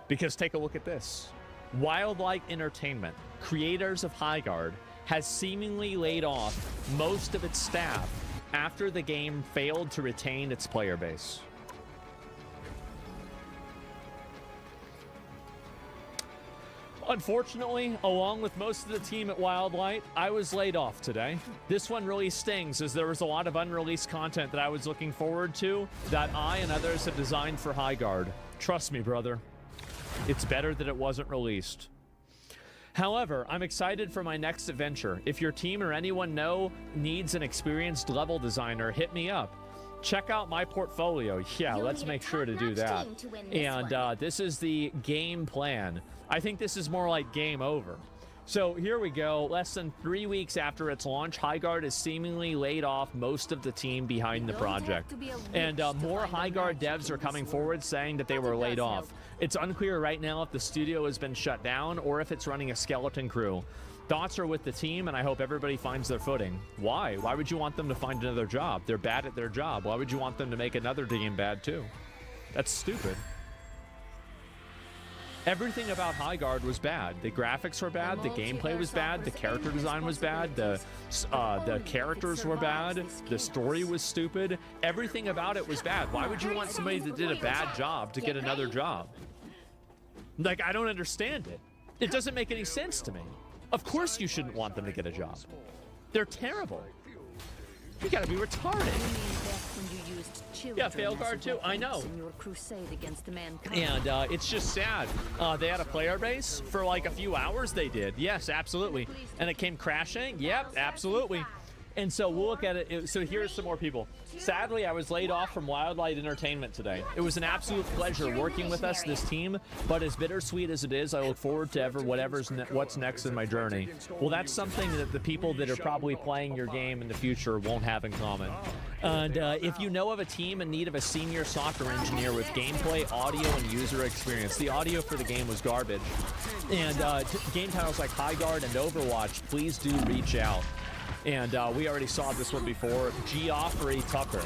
Because take a look at this. Wildlight Entertainment, creators of Highguard, has seemingly laid off most of its staff after the game failed to retain its player base. Unfortunately, along with most of the team at Wildlight, I was laid off today. This one really stings, as there was a lot of unreleased content that I was looking forward to that I and others had designed for Highguard. Trust me, brother. It's better that it wasn't released. However, I'm excited for my next adventure. If your team or anyone needs an experienced level designer, hit me up. Check out my portfolio. Yeah, let's make sure to do that. And this is the game plan. I think this is more like game over. So here we go. Less than 3 weeks after its launch, Highguard has seemingly laid off most of the team behind the project. And more Highguard devs are coming forward saying that they were laid off. It's unclear right now if the studio has been shut down or if it's running a skeleton crew. Thoughts are with the team, and I hope everybody finds their footing. Why? Why would you want them to find another job? They're bad at their job. Why would you want them to make another game bad too? That's stupid. Everything about Highguard was bad. The graphics were bad, the gameplay was bad, the character design was bad, the characters were bad, the story was stupid. Everything about it was bad. Why would you want somebody that did a bad job to get another job? Like, I don't understand it. It doesn't make any sense to me. Of course you shouldn't want them to get a job. They're terrible. You gotta be retarded. Yeah, Failguard too. I know. And it's just sad. They had a player base for like a few hours. They did. Yes, absolutely. And it came crashing. Yep, absolutely. And so we'll look at it. So here's some more people. Sadly, I was laid off from Wildlight Entertainment today. It was an absolute pleasure working with us, this team, but as bittersweet as it is, I look forward to what's next in my journey. Well, that's something that the people that are probably playing your game in the future won't have in common. And if you know of a team in need of a senior software engineer with gameplay, audio, and user experience, the audio for the game was garbage. And game titles like Highguard and Overwatch, please do reach out. And we already saw this one before. Geoffrey Tucker.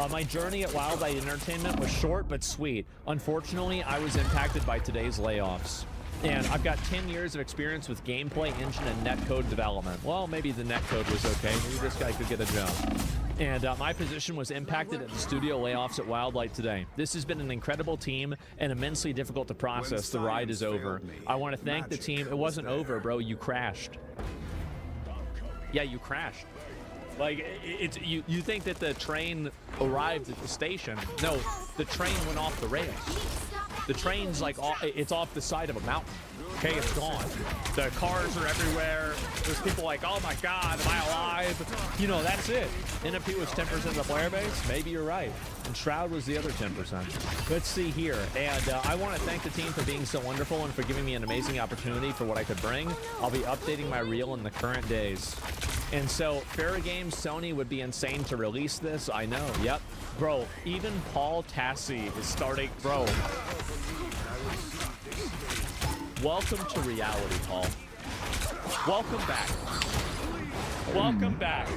My journey at Wildlight Entertainment was short but sweet. Unfortunately, I was impacted by today's layoffs. And I've got 10 years of experience with gameplay, engine, and netcode development. Well, maybe the netcode was okay. Maybe this guy could get a job. And my position was impacted at the studio layoffs at Wildlight today. This has been an incredible team and immensely difficult to process. The ride is over. I want to thank the team. It wasn't over, bro. You crashed. Yeah, you crashed. Like, you think that the train arrived at the station. No, the train went off the rails. The train's like, it's off the side of a mountain. Okay, it's gone. The cars are everywhere. There's people like, oh my God, am I alive? You know, that's it. NFP was 10% of the player base. Maybe you're right. And Shroud was the other 10%. Let's see here. And I want to thank the team for being so wonderful and for giving me an amazing opportunity for what I could bring. I'll be updating my reel in the current days. And so, Faragames, Sony would be insane to release this. I know. Yep. Bro, even Paul Tassi is starting. Bro. Welcome to reality, Paul. Welcome back. Welcome back.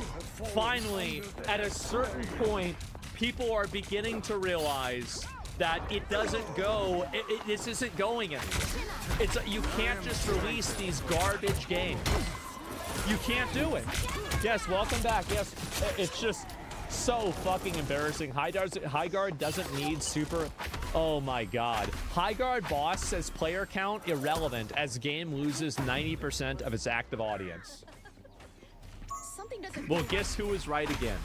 Finally, at a certain point, people are beginning to realize that it doesn't go, this isn't going anywhere. You can't just release these garbage games. You can't do it. Yes, welcome back. Yes, it's just so fucking embarrassing. Highguard doesn't need super... Oh my God. Highguard boss says player count irrelevant as game loses 90% of its active audience. Well, guess who was right again?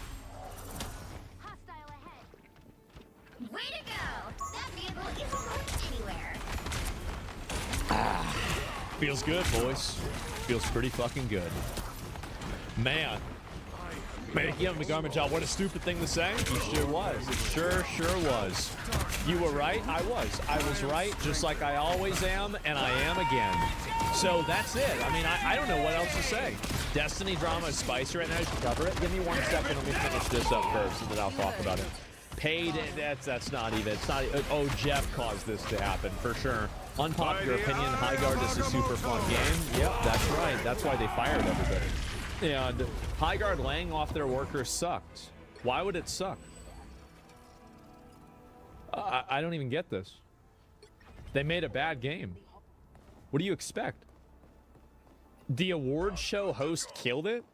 Way to go! That vehicle isn't going anywhere. Feels good, boys. Feels pretty fucking good. Man, give him a garbage job. What a stupid thing to say. He sure was. It sure was. You were right. I was. I was right, just like I always am, and I am again. So that's it. I mean, I don't know what else to say. Destiny drama is spicy right now. You should cover it. Give me 1 second. Let me finish this up first, and then I'll talk about it. Paid. That's not even. It's not. Oh, Jeff caused this to happen for sure. Unpopular opinion. Highguard is a super fun game. Yep, that's right. That's why they fired everybody. And Highguard laying off their workers sucked. Why would it suck? I don't even get this. They made a bad game. What do you expect? The award show host killed it?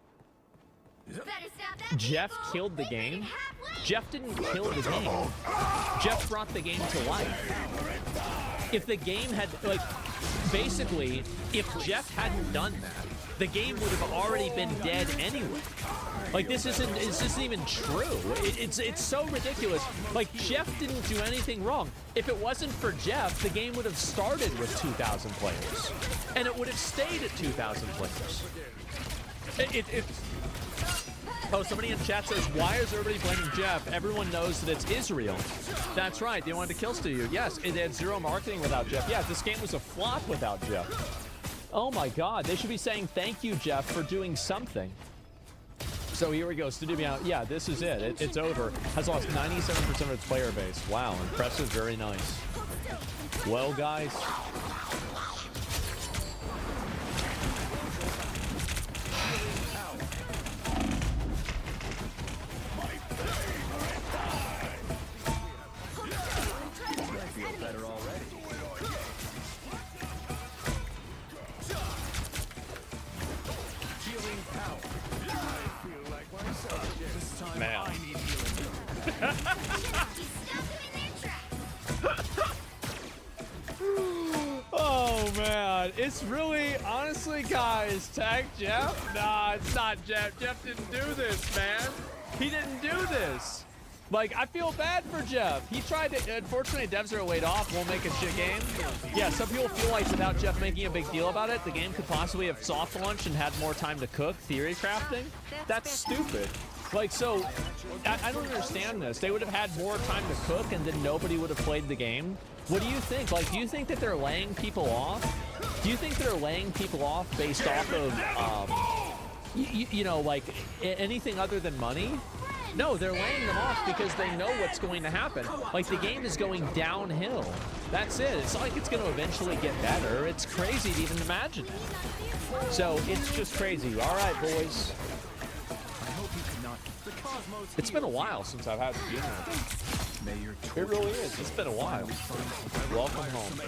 Better stop that Jeff vehicle. killed the They made game? it halfway. Jeff didn't kill the game. Jeff brought the game to life. If the game had, like, basically, if Jeff hadn't done that, the game would have already been dead anyway. Like, this isn't even true. It's so ridiculous. Like, Jeff didn't do anything wrong. If it wasn't for Jeff, the game would have started with 2,000 players. And it would have stayed at 2,000 players. Oh, somebody in chat says, why is everybody blaming Jeff? Everyone knows that it's Israel. That's right. They wanted to kill Stu. Yes, it had zero marketing without Jeff. Yeah, this game was a flop without Jeff. Oh my God. They should be saying thank you, Jeff, for doing something. So here we go. Studio, yeah, this is it. It's over. Has lost 97% of its player base. Wow, impressive. Very nice. Well, guys. Man. Oh man, it's really, honestly, guys, tag Jeff? Nah, it's not Jeff. Jeff didn't do this, man. He didn't do this. Like, I feel bad for Jeff. He tried to, unfortunately, devs are laid off, won't make a shit game. Yeah, some people feel like without Jeff making a big deal about it, the game could possibly have soft launched and had more time to cook, theory crafting. That's stupid. Like, so, I don't understand this. They would have had more time to cook and then nobody would have played the game. What do you think? Like, do you think that they're laying people off? Do you think they're laying people off based off of, you know, like, anything other than money? No, they're laying them off because they know what's going to happen. Like, the game is going downhill. That's it. It's not like it's going to eventually get better. It's crazy to even imagine it. So, it's just crazy. All right, boys. It's been a while since I've had to do that. It really is. It's been a while. Welcome home.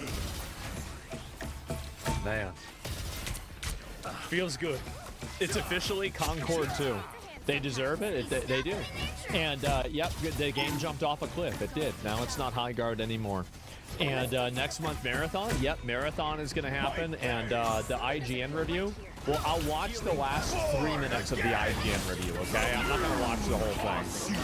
Man. Feels good. It's officially Concord 2. They deserve it. They do. And, yep, the game jumped off a cliff. It did. Now it's not High Guard anymore. And next month, Marathon. Yep, Marathon is going to happen. And the IGN review. Well, I'll watch the last 3 minutes of the IGN review, okay? I'm not going to watch the whole thing.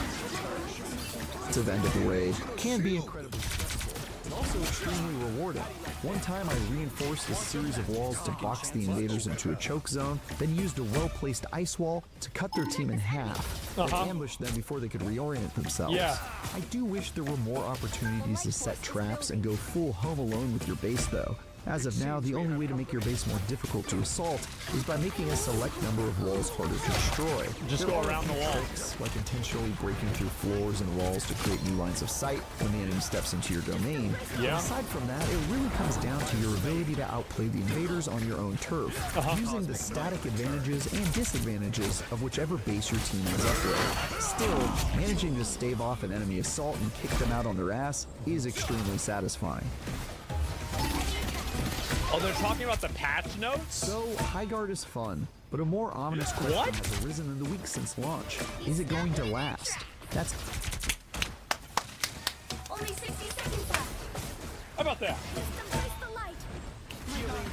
To the end of the raid can be incredibly stressful and also extremely rewarding. One time I reinforced a series of walls to box the invaders into a choke zone, then used a well-placed ice wall to cut their team in half, then ambushed them before they could reorient themselves. Yeah. I do wish there were more opportunities to set traps and go full Home Alone with your base though. As of now, the only way to make your base more difficult to assault is by making a select number of walls harder to destroy. Just There go are around a the few wall. tricks, like intentionally breaking through floors and walls to create new lines of sight when the enemy steps into your domain. Yeah. But aside from that, it really comes down to your ability to outplay the invaders on your own turf, using the static advantages and disadvantages of whichever base your team ends up with. Still, managing to stave off an enemy assault and kick them out on their ass is extremely satisfying. Oh, they're talking about the patch notes? So, High Guard is fun, but a more ominous question What? has arisen in the week since launch. Is it going to last? That's Only 60 seconds left. How about that? Embrace the light.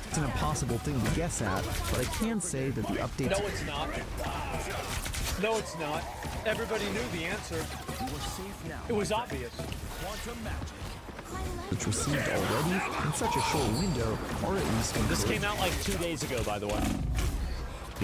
it's an impossible thing to guess at, but I can say that the updates No, it's not. No, it's not. Everybody knew the answer. It was obvious. which received already in such a short window are at least This came out like 2 days ago, by the way.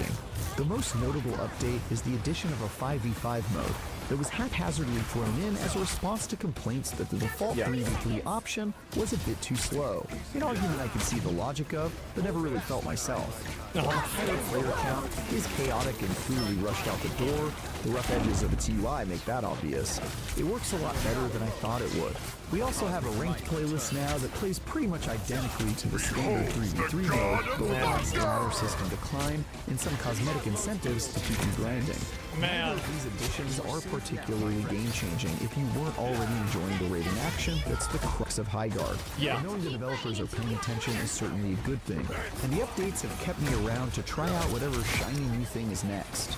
encouraging. The most notable update is the addition of a 5v5 mode that was haphazardly thrown in as a response to complaints that the default 3v3 option was a bit too slow. An argument I can see the logic of, but never really felt myself. While the higher player count is chaotic and clearly rushed out the door, the rough edges of its UI make that obvious. It works a lot better than I thought it would. We also have a ranked playlist now that plays pretty much identically to the standard 3v3 mode, but with less ladder system decline and some cosmetic incentives to keep you grinding. Man. Neither of these additions are particularly game-changing if you weren't already enjoying the raiding action that's the crux of Highguard. Yeah. But knowing the developers are paying attention is certainly a good thing, and the updates have kept me around to try out whatever shiny new thing is next.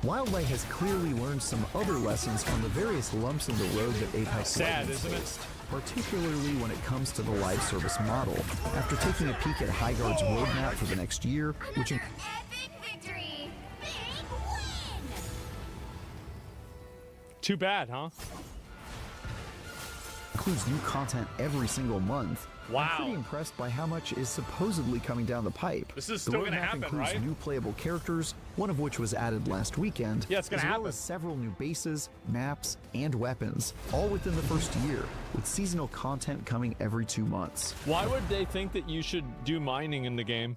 Wildlight has clearly learned some other lessons from the various lumps in the road that Apex Sad, Legends isn't it? faced, particularly when it comes to the live service model. After taking a peek at Highguard's roadmap for the next year, which Another epic victory. Big win. Too bad, huh? includes new content every single month. Wow. I'm pretty impressed by how much is supposedly coming down the pipe. This is The still gonna roadmap happen, includes right? new playable characters, one of which was added last weekend. Yeah, it's gonna as well happen. as several new bases, maps, and weapons, all within the first year, with seasonal content coming every 2 months. Why would they think that you should do mining in the game?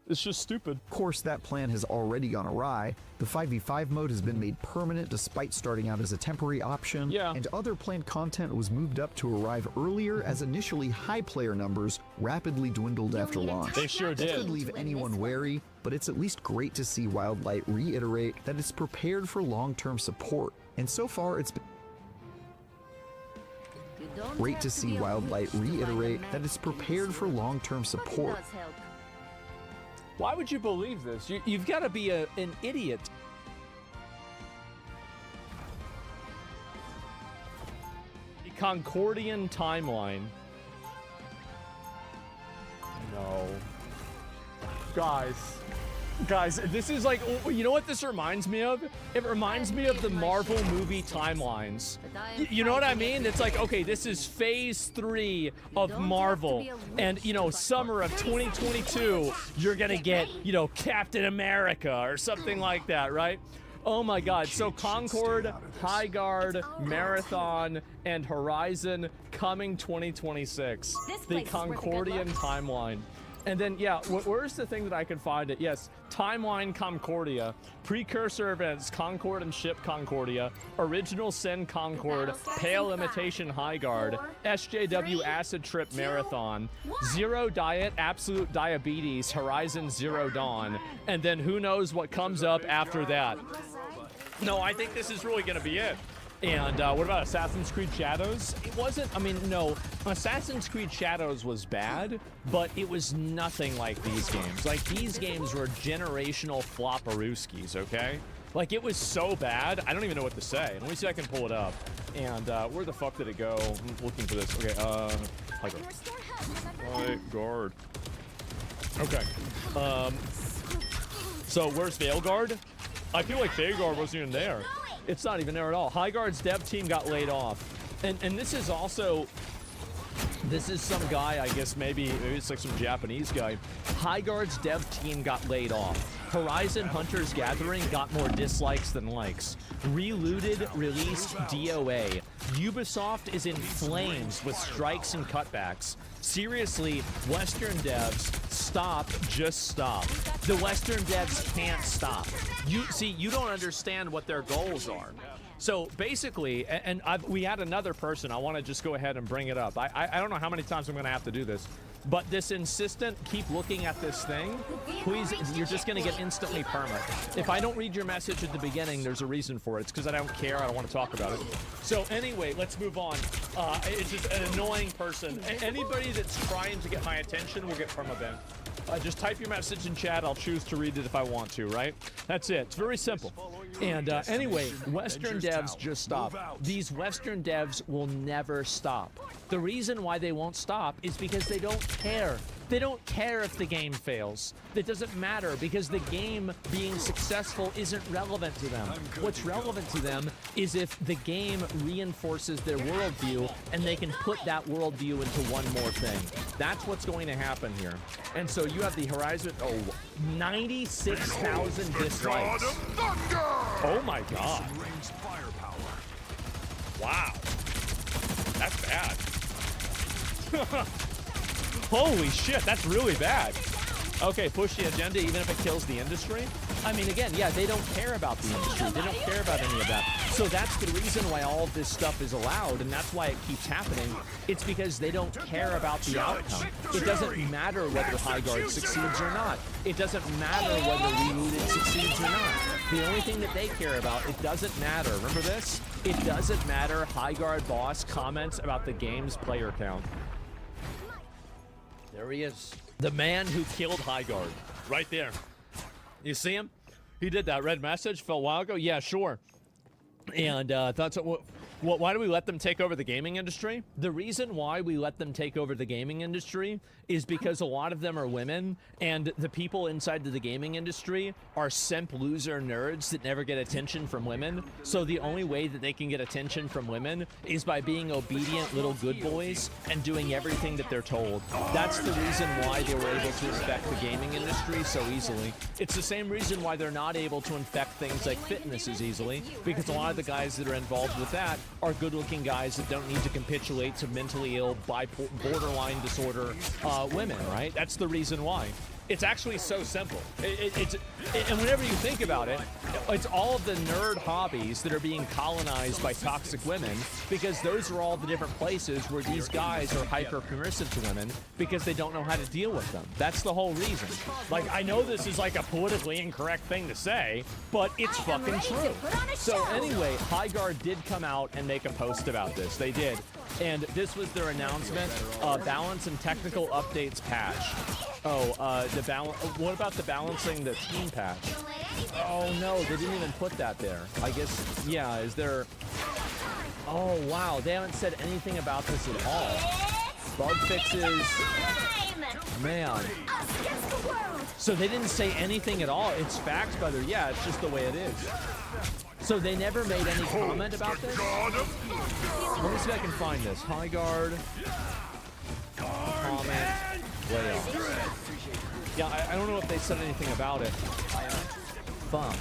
It's just stupid. Of course, that plan has already gone awry. The 5v5 mode has been made permanent despite starting out as a temporary option, Yeah. and other planned content was moved up to arrive earlier as initially high player numbers rapidly dwindled after launch. They sure That did. could leave anyone wary, but it's at least great to see Wildlight reiterate that it's prepared for long-term support, and so far it's been great to see Wildlight reiterate that it's prepared for long-term support. Why would you believe this? You've got to be an idiot. The Concordian timeline. No. Guys, this is like, you know what this reminds me of? It reminds me of the Marvel movie timelines. You know what I mean? It's like, okay, this is phase 3 of Marvel. And, you know, summer of 2022, you're gonna get, you know, Captain America or something like that, right? Oh my God, so Concord, Highguard, Marathon, and Horizon coming 2026. The Concordian timeline. And then, yeah, where's the thing that I can find it? Yes, Timeline Concordia, Precursor Events, Concord and Ship Concordia, Original Sin Concord, Pale Imitation Highguard, SJW Acid Trip Marathon, Zero Diet, Absolute Diabetes, Horizon Zero Dawn, and then who knows what comes up after that. No, I think this is really going to be it. And what about Assassin's Creed Shadows? It wasn't, I mean, no, Assassin's Creed Shadows was bad, but it was nothing like these games. Like, these games were generational flopperooskies, okay? Like, it was so bad, I don't even know what to say. Let me see if I can pull it up. And where the fuck did it go? I'm looking for this. Okay, Highguard. Okay. So where's Veilguard? I feel like Veilguard wasn't even there. It's not even there at all. Highguard's dev team got laid off. And this is also, this is some guy, I guess maybe it's like some Japanese guy. Highguard's dev team got laid off. Horizon Hunters Gathering got more dislikes than likes. Relooted released DOA. Ubisoft is in flames with strikes and cutbacks. Seriously, Western devs, stop, just stop. The Western devs can't stop. You don't understand what their goals are. So basically, and we had another person, I want to just go ahead and bring it up. I don't know how many times I'm going to have to do this, but this insistent keep looking at this thing, please, you're just going to get instantly perma. If I don't read your message at the beginning, there's a reason for it. It's because I don't care, I don't want to talk about it. So anyway, let's move on. It's just an annoying person. Anybody that's trying to get my attention will get perma-banned. Just type your message in chat, I'll choose to read it if I want to, right? That's it, it's very simple. And anyway, Western devs just stop. These Western devs will never stop. The reason why they won't stop is because they don't care. They don't care if the game fails. It doesn't matter because the game being successful isn't relevant to them. What's relevant to them is if the game reinforces their worldview and they can put that worldview into one more thing. That's what's going to happen here. And so you have the Horizon, 96,000 dislikes. Oh my God. Wow. That's bad. Holy shit, that's really bad. Okay, push the agenda even if it kills the industry. I mean, again, yeah, they don't care about the industry. They don't care about any of that. So that's the reason why all of this stuff is allowed, and that's why it keeps happening. It's because they don't care about the outcome. It doesn't matter whether Highguard succeeds or not. It doesn't matter whether Rerouted succeeds or not. The only thing that they care about, it doesn't matter. Remember this? It doesn't matter Highguard boss comments about the game's player count. There he is. The man who killed Highguard. Right there. You see him? He did that red message fell a while ago? Yeah, sure. And that's why do we let them take over the gaming industry? The reason why we let them take over the gaming industry is because a lot of them are women, and the people inside of the gaming industry are simp loser nerds that never get attention from women. So the only way that they can get attention from women is by being obedient little good boys and doing everything that they're told. That's the reason why they were able to infect the gaming industry so easily. It's the same reason why they're not able to infect things like fitness as easily, because a lot of the guys that are involved with that are good-looking guys that don't need to capitulate to mentally ill, borderline disorder women, right? That's the reason why. It's actually so simple. And whenever you think about it, it's all of the nerd hobbies that are being colonized by toxic women, because those are all the different places where these guys are hyper-permissive to women because they don't know how to deal with them. That's the whole reason. Like, I know this is like a politically incorrect thing to say, but it's fucking true. So anyway, Highguard did come out and make a post about this. They did. And this was their announcement, balance and technical updates patch. What about the balancing the team patch? Oh no, they didn't even put that there. I guess, yeah, is there... Oh wow, they haven't said anything about this at all. Bug fixes... Man. So they didn't say anything at all. It's facts, brother. Yeah, it's just the way it is. So they never made any comment about this? Let me see if I can find this. Highguard. Comment. Layoff. Yeah, I don't know if they said anything about it. Fuck.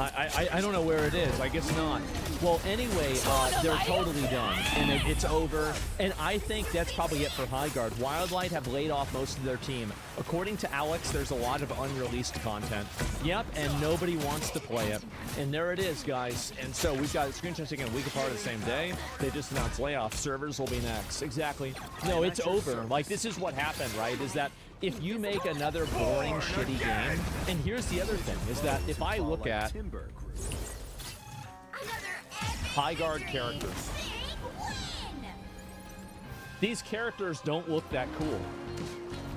I don't know where it is. I guess not. Well, anyway, they're totally done, and it's over. And I think that's probably it for Highguard. Wildlight have laid off most of their team. According to Alex, there's a lot of unreleased content. Yep, and nobody wants to play it. And there it is, guys. And so we've got screenshots again a week apart the same day. They just announced layoffs. Servers will be next. Exactly. No, it's over. Like, this is what happened, right? Is that if you make another boring, shitty game, and here's the other thing, is that if I look at Highguard characters, these characters don't look that cool.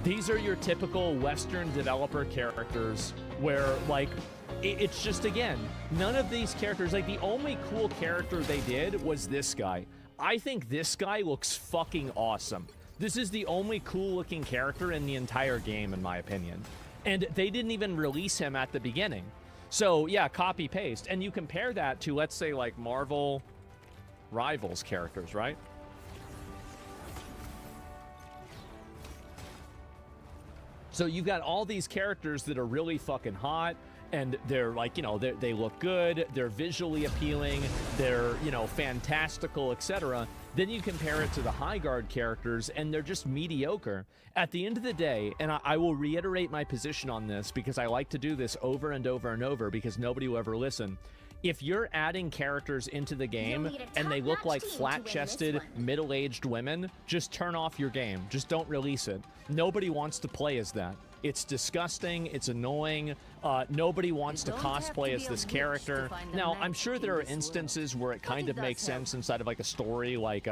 These are your typical Western developer characters where, like, it's just, again, none of these characters, like, the only cool character they did was this guy. I think this guy looks fucking awesome. This is the only cool-looking character in the entire game, in my opinion. And they didn't even release him at the beginning. So, yeah, copy-paste. And you compare that to, let's say, like, Marvel Rivals characters, right? So you've got all these characters that are really fucking hot, and they're like, you know, they look good, they're visually appealing, they're, you know, fantastical, etc. Then you compare it to the Highguard characters, and they're just mediocre. At the end of the day, and I will reiterate my position on this because I like to do this over and over and over because nobody will ever listen. If you're adding characters into the game and they look like flat-chested, middle-aged women, just turn off your game. Just don't release it. Nobody wants to play as that. It's disgusting. It's annoying. Nobody wants to cosplay as this character. Now, I'm sure there are instances where it kind of makes sense inside of like a story like,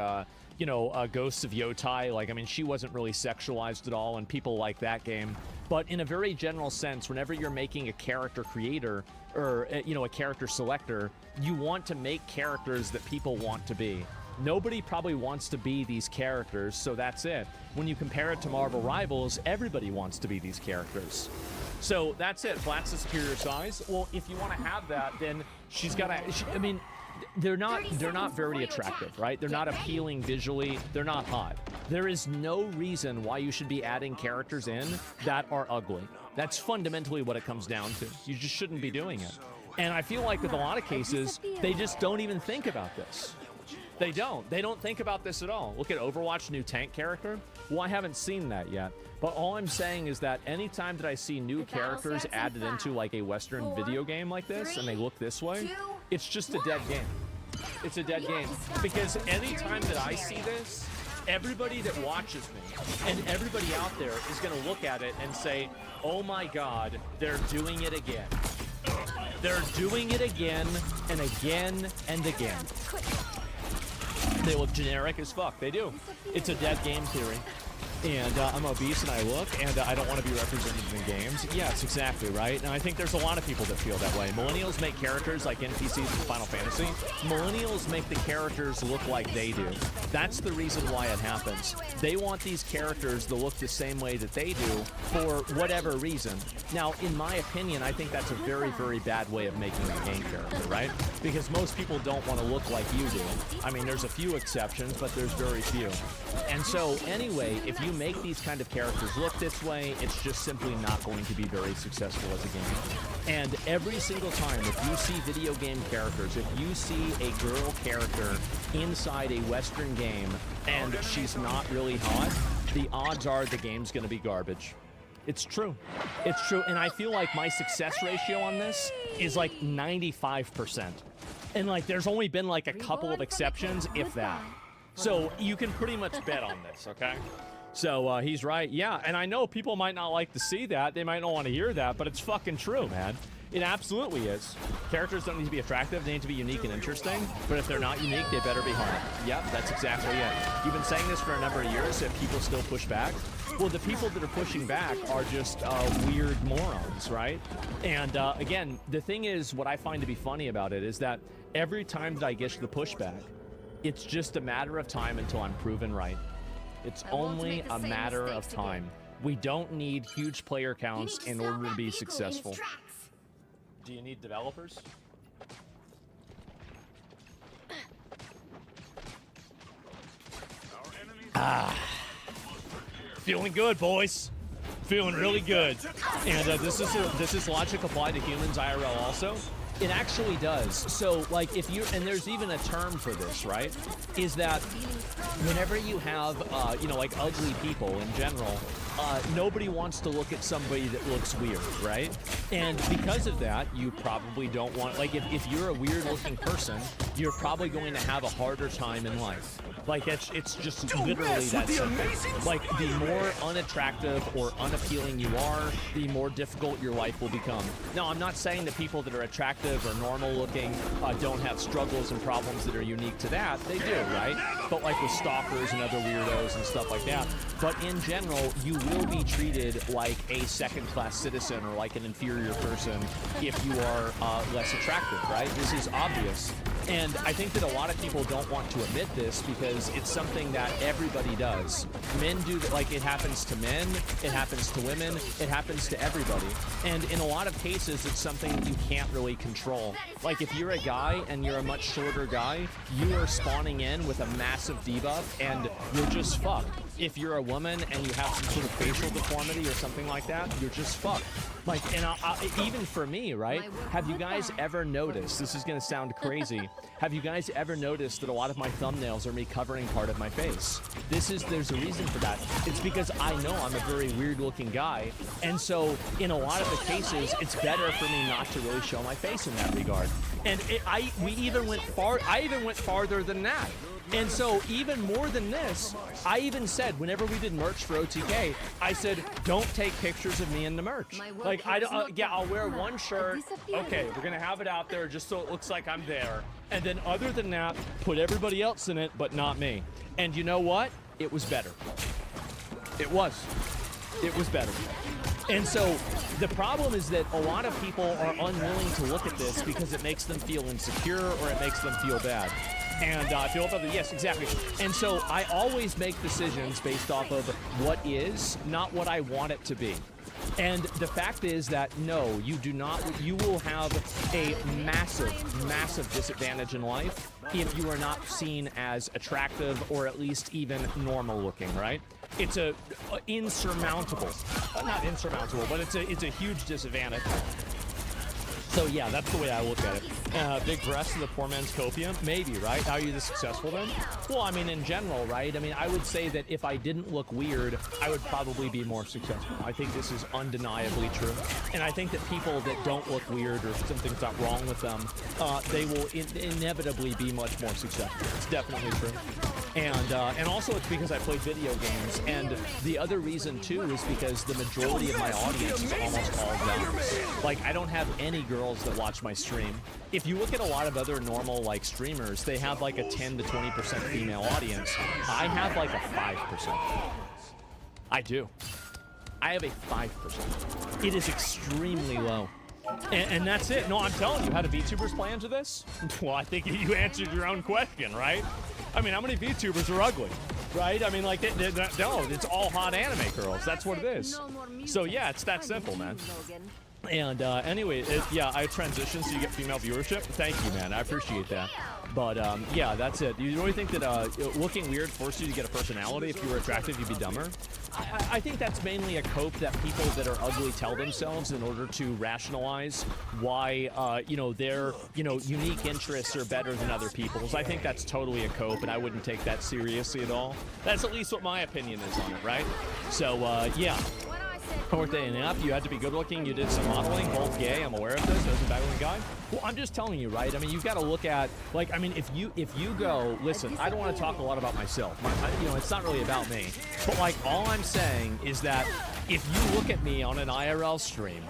you know, Ghosts of Yotai. Like, I mean, she wasn't really sexualized at all, and people like that game. But in a very general sense, whenever you're making a character creator or, you know, a character selector, you want to make characters that people want to be. Nobody probably wants to be these characters, so that's it. When you compare it to Marvel Rivals, everybody wants to be these characters. So that's it. Flat's the superior size. Well, if you want to have that, then she's got to... I mean, they're not very attractive, right? They're not appealing visually. They're not hot. There is no reason why you should be adding characters in that are ugly. That's fundamentally what it comes down to. You just shouldn't be doing it. And I feel like with a lot of cases, they just don't even think about this. They don't. They don't think about this at all. Look at Overwatch new tank character. Well, I haven't seen that yet. But all I'm saying is that anytime that I see new characters added into like a Western video game like this and they look this way, It's just a dead game. It's a dead game. Because anytime that I see this, everybody that watches me and everybody out there is going to look at it and say, oh my God, they're doing it again. They're doing it again and again and again. They look generic as fuck. They do. It's a dead game theory. And I'm obese and I look, and I don't want to be represented in games. Yes, exactly, right? And I think there's a lot of people that feel that way. Millennials make characters like NPCs in Final Fantasy. Millennials make the characters look like they do. That's the reason why it happens. They want these characters to look the same way that they do for whatever reason. Now, in my opinion, I think that's a very, very bad way of making a game character, right? Because most people don't want to look like you do. I mean, there's a few exceptions, but there's very few. And so, anyway, if you make these kind of characters look this way, it's just simply not going to be very successful as a game. And every single time, if you see video game characters, if you see a girl character inside a Western game and she's not really hot, the odds are the game's going to be garbage. It's true. It's true. And I feel like my success ratio on this is like 95%. And like there's only been like a couple of exceptions, if that. So you can pretty much bet on this, okay? So he's right. Yeah, and I know people might not like to see that. They might not want to hear that, but it's fucking true, man. It absolutely is. Characters don't need to be attractive. They need to be unique and interesting. But if they're not unique, they better be hard. Yep, that's exactly it. You've been saying this for a number of years, if people still push back. Well, the people that are pushing back are just weird morons, right? And again, the thing is, what I find to be funny about it is that every time that I get the pushback, it's just a matter of time until I'm proven right. It's only a matter of time. We don't need huge player counts in order to be successful. Do you need developers? Feeling good, boys. Feeling really good. And this is logic applied to humans IRL also. It actually does. So, like, if you and there's even a term for this, right? Is that whenever you have, you know, like ugly people in general, nobody wants to look at somebody that looks weird, right? And because of that, you probably don't want, like, if you're a weird-looking person, you're probably going to have a harder time in life. Like, it's just literally that simple. Like, the more unattractive or unappealing you are, the more difficult your life will become. Now, I'm not saying that people that are attractive or normal-looking don't have struggles and problems that are unique to that. They do, right? But like with stalkers and other weirdos and stuff like that. But in general, you will be treated like a second-class citizen or like an inferior person if you are less attractive, right? This is obvious. And I think that a lot of people don't want to admit this because it's something that everybody does. Men do, like, it happens to men, it happens to women, it happens to everybody. And in a lot of cases, it's something you can't really control. Like, if you're a guy and you're a much shorter guy, you are spawning in with a massive debuff and you're just fucked. If you're a woman and you have some sort of facial deformity or something like that, you're just fucked. Like, and even for me, right? Have you guys ever noticed, this is gonna sound crazy, have you guys ever noticed that a lot of my thumbnails are me covering part of my face? There's a reason for that. It's because I know I'm a very weird looking guy, and so in a lot of the cases, it's better for me not to really show my face in that regard. And I even went farther than that. And so even more than this, I even said, whenever we did merch for OTK, I said, don't take pictures of me in the merch. Like, I'll wear one shirt. Okay, we're going to have it out there just so it looks like I'm there. And then other than that, put everybody else in it, but not me. And you know what? It was better. It was. It was better. And so the problem is that a lot of people are unwilling to look at this because it makes them feel insecure or it makes them feel bad. And feel about it. Yes, exactly. And so I always make decisions based off of what is, not what I want it to be. And the fact is that no, you do not. You will have a massive, massive disadvantage in life if you are not seen as attractive or at least even normal looking, right? It's a insurmountable, not insurmountable, but it's a huge disadvantage. So yeah, that's the way I look at it. Big breasts of the poor man's copium? Maybe, right? How are you the successful then? Well, I mean, in general, right? I mean, I would say that if I didn't look weird, I would probably be more successful. I think this is undeniably true. And I think that people that don't look weird or something's not wrong with them, they will inevitably be much more successful. It's definitely true. And also it's because I play video games. And the other reason, too, is because the majority of my audience is almost all guys. Like, I don't have any girls that watch my stream. If you look at a lot of other normal like streamers, they have like a 10 to 20% female audience. I have like a 5%. I do. I have a 5%. It is extremely low. And that's it. No, I'm telling you, how do VTubers play into this? Well, I think you answered your own question, right? I mean, how many VTubers are ugly? Right? I mean, like, no, it's all hot anime girls. That's what it is. So yeah, it's that simple, man. And anyway, yeah, I transitioned so you get female viewership. Thank you, man. I appreciate that. But yeah, that's it. You really think that looking weird forces you to get a personality? If you were attractive, you'd be dumber? I think that's mainly a cope that people that are ugly tell themselves in order to rationalize why, you know, their, you know, unique interests are better than other people's. I think that's totally a cope, and I wouldn't take that seriously at all. That's at least what my opinion is on it, right? So, yeah. Birthday enough. You had to be good looking. You did some modeling. Both gay. I'm aware of this. As a battling guy. Well, I'm just telling you, right? I mean, you've got to look at, like, I mean, if you go, listen, I don't want to talk a lot about myself. You know, it's not really about me. But like, all I'm saying is that if you look at me on an IRL stream,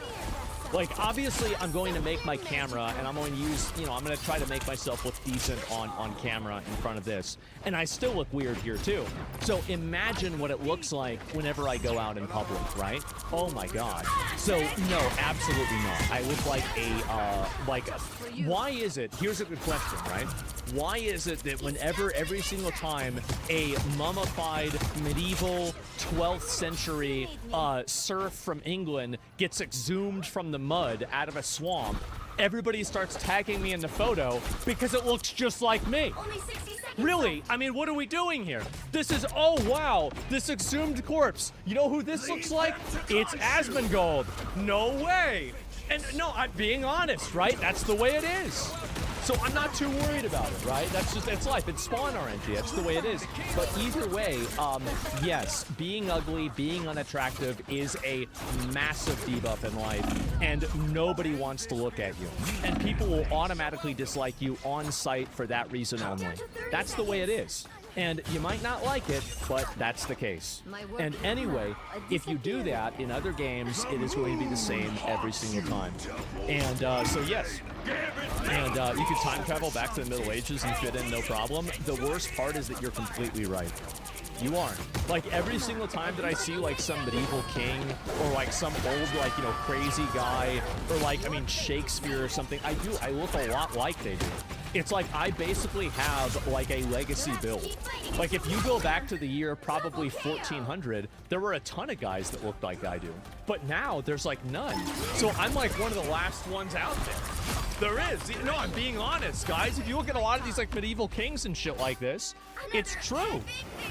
like, obviously, I'm going to make my camera, and I'm going to use, you know, I'm going to try to make myself look decent on camera in front of this. And I still look weird here, too. So imagine what it looks like whenever I go out in public, right? Oh, my God. So, no, absolutely not. I look like why is it, here's a good question, right? Why is it that whenever, every single time, a mummified, medieval, 12th century serf from England gets exhumed from the mud out of a swamp, everybody starts tagging me in the photo because it looks just like me? Really? I mean, what are we doing here? This is, oh wow, this exhumed corpse. You know who this looks like? It's Asmongold. No way. And no, I'm being honest, right? That's the way it is. So I'm not too worried about it, right? That's just, it's life. It's Spawn RNG. That's the way it is. But either way, yes, being ugly, being unattractive is a massive debuff in life, and nobody wants to look at you. And people will automatically dislike you on sight for that reason only. That's the way it is. And you might not like it, but that's the case. And anyway, if you do that in other games, it is going to be the same every single time. And so yes, and you can time travel back to the Middle Ages and fit in no problem. The worst part is that you're completely right. You aren't. Like, every single time that I see, like, some medieval king or, like, some old, like, you know, crazy guy or, like, I mean, Shakespeare or something, I look a lot like they do. It's like I basically have, like, a legacy build. Like, if you go back to the year probably 1400, there were a ton of guys that looked like I do. But now, there's, like, none. So I'm, like, one of the last ones out there. There is. No, I'm being honest, guys. If you look at a lot of these, like, medieval kings and shit like this, it's true.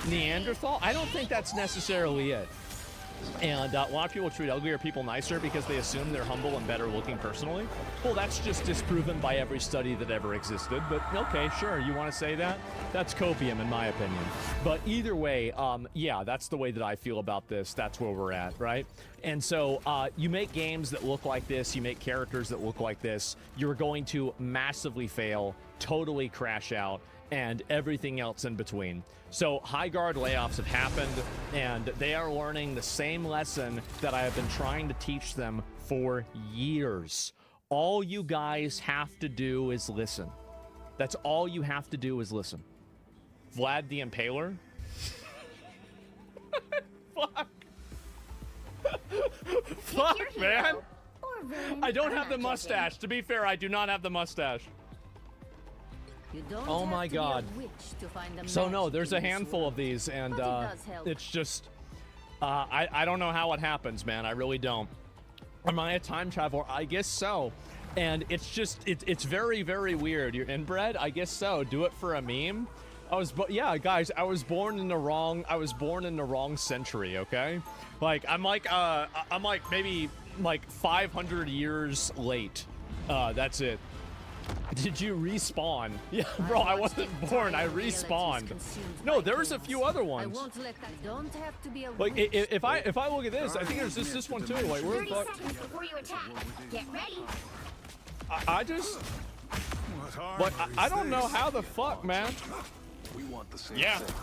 Neanderthal? I don't think that's necessarily it. And a lot of people treat uglier people nicer because they assume they're humble and better looking personally. Well, that's just disproven by every study that ever existed. But okay, sure, you want to say that? That's copium in my opinion. But either way, yeah, that's the way that I feel about this. That's where we're at, right? And so you make games that look like this, you make characters that look like this, you're going to massively fail, totally crash out, and everything else in between. So high guard layoffs have happened, and they are learning the same lesson that I have been trying to teach them for years. All you guys have to do is listen. That's all you have to do is listen. Vlad the Impaler? Fuck. Fuck, man. I don't have the mustache. To be fair, I do not have the mustache. Oh my God. So no, there's a handful of these, and it's just, I don't know how it happens, man. I really don't. Am I a time traveler? I guess so. And it's just, it's very, very weird. You're inbred? I guess so. Do it for a meme? Yeah, guys, I was born in the wrong century, okay? Like, I'm like maybe like 500 years late. That's it. Did you respawn? Yeah, bro, I wasn't born. I respawned. No, there was a few other ones. Like, if I look at this, I think there's this one too. Like, where the 30 fuck? seconds before you attack. Get ready. I just, but I don't know how the fuck, man. We want the same Yeah. thing.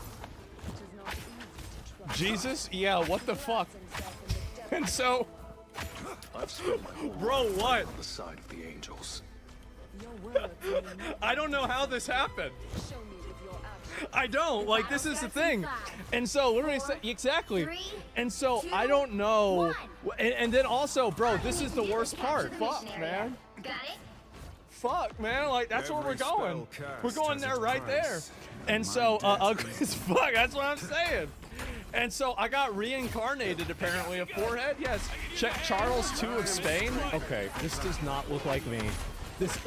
Jesus, yeah, what the fuck? And so, I've spent my whole bro, life what? on the side of the angels. I don't know how this happened. I don't. Like, this is the thing. And so, literally, exactly. And so, I don't know. And then also, bro, this is the worst part. Fuck, man. Got it? Fuck, man. Like, that's where we're Every going. spell cast We're going has there its right there. price. And so, ugly as fuck. That's what I'm saying. And so, I got reincarnated, apparently. A forehead? Yes. Check Charles II of Spain. Okay, this does not look like me.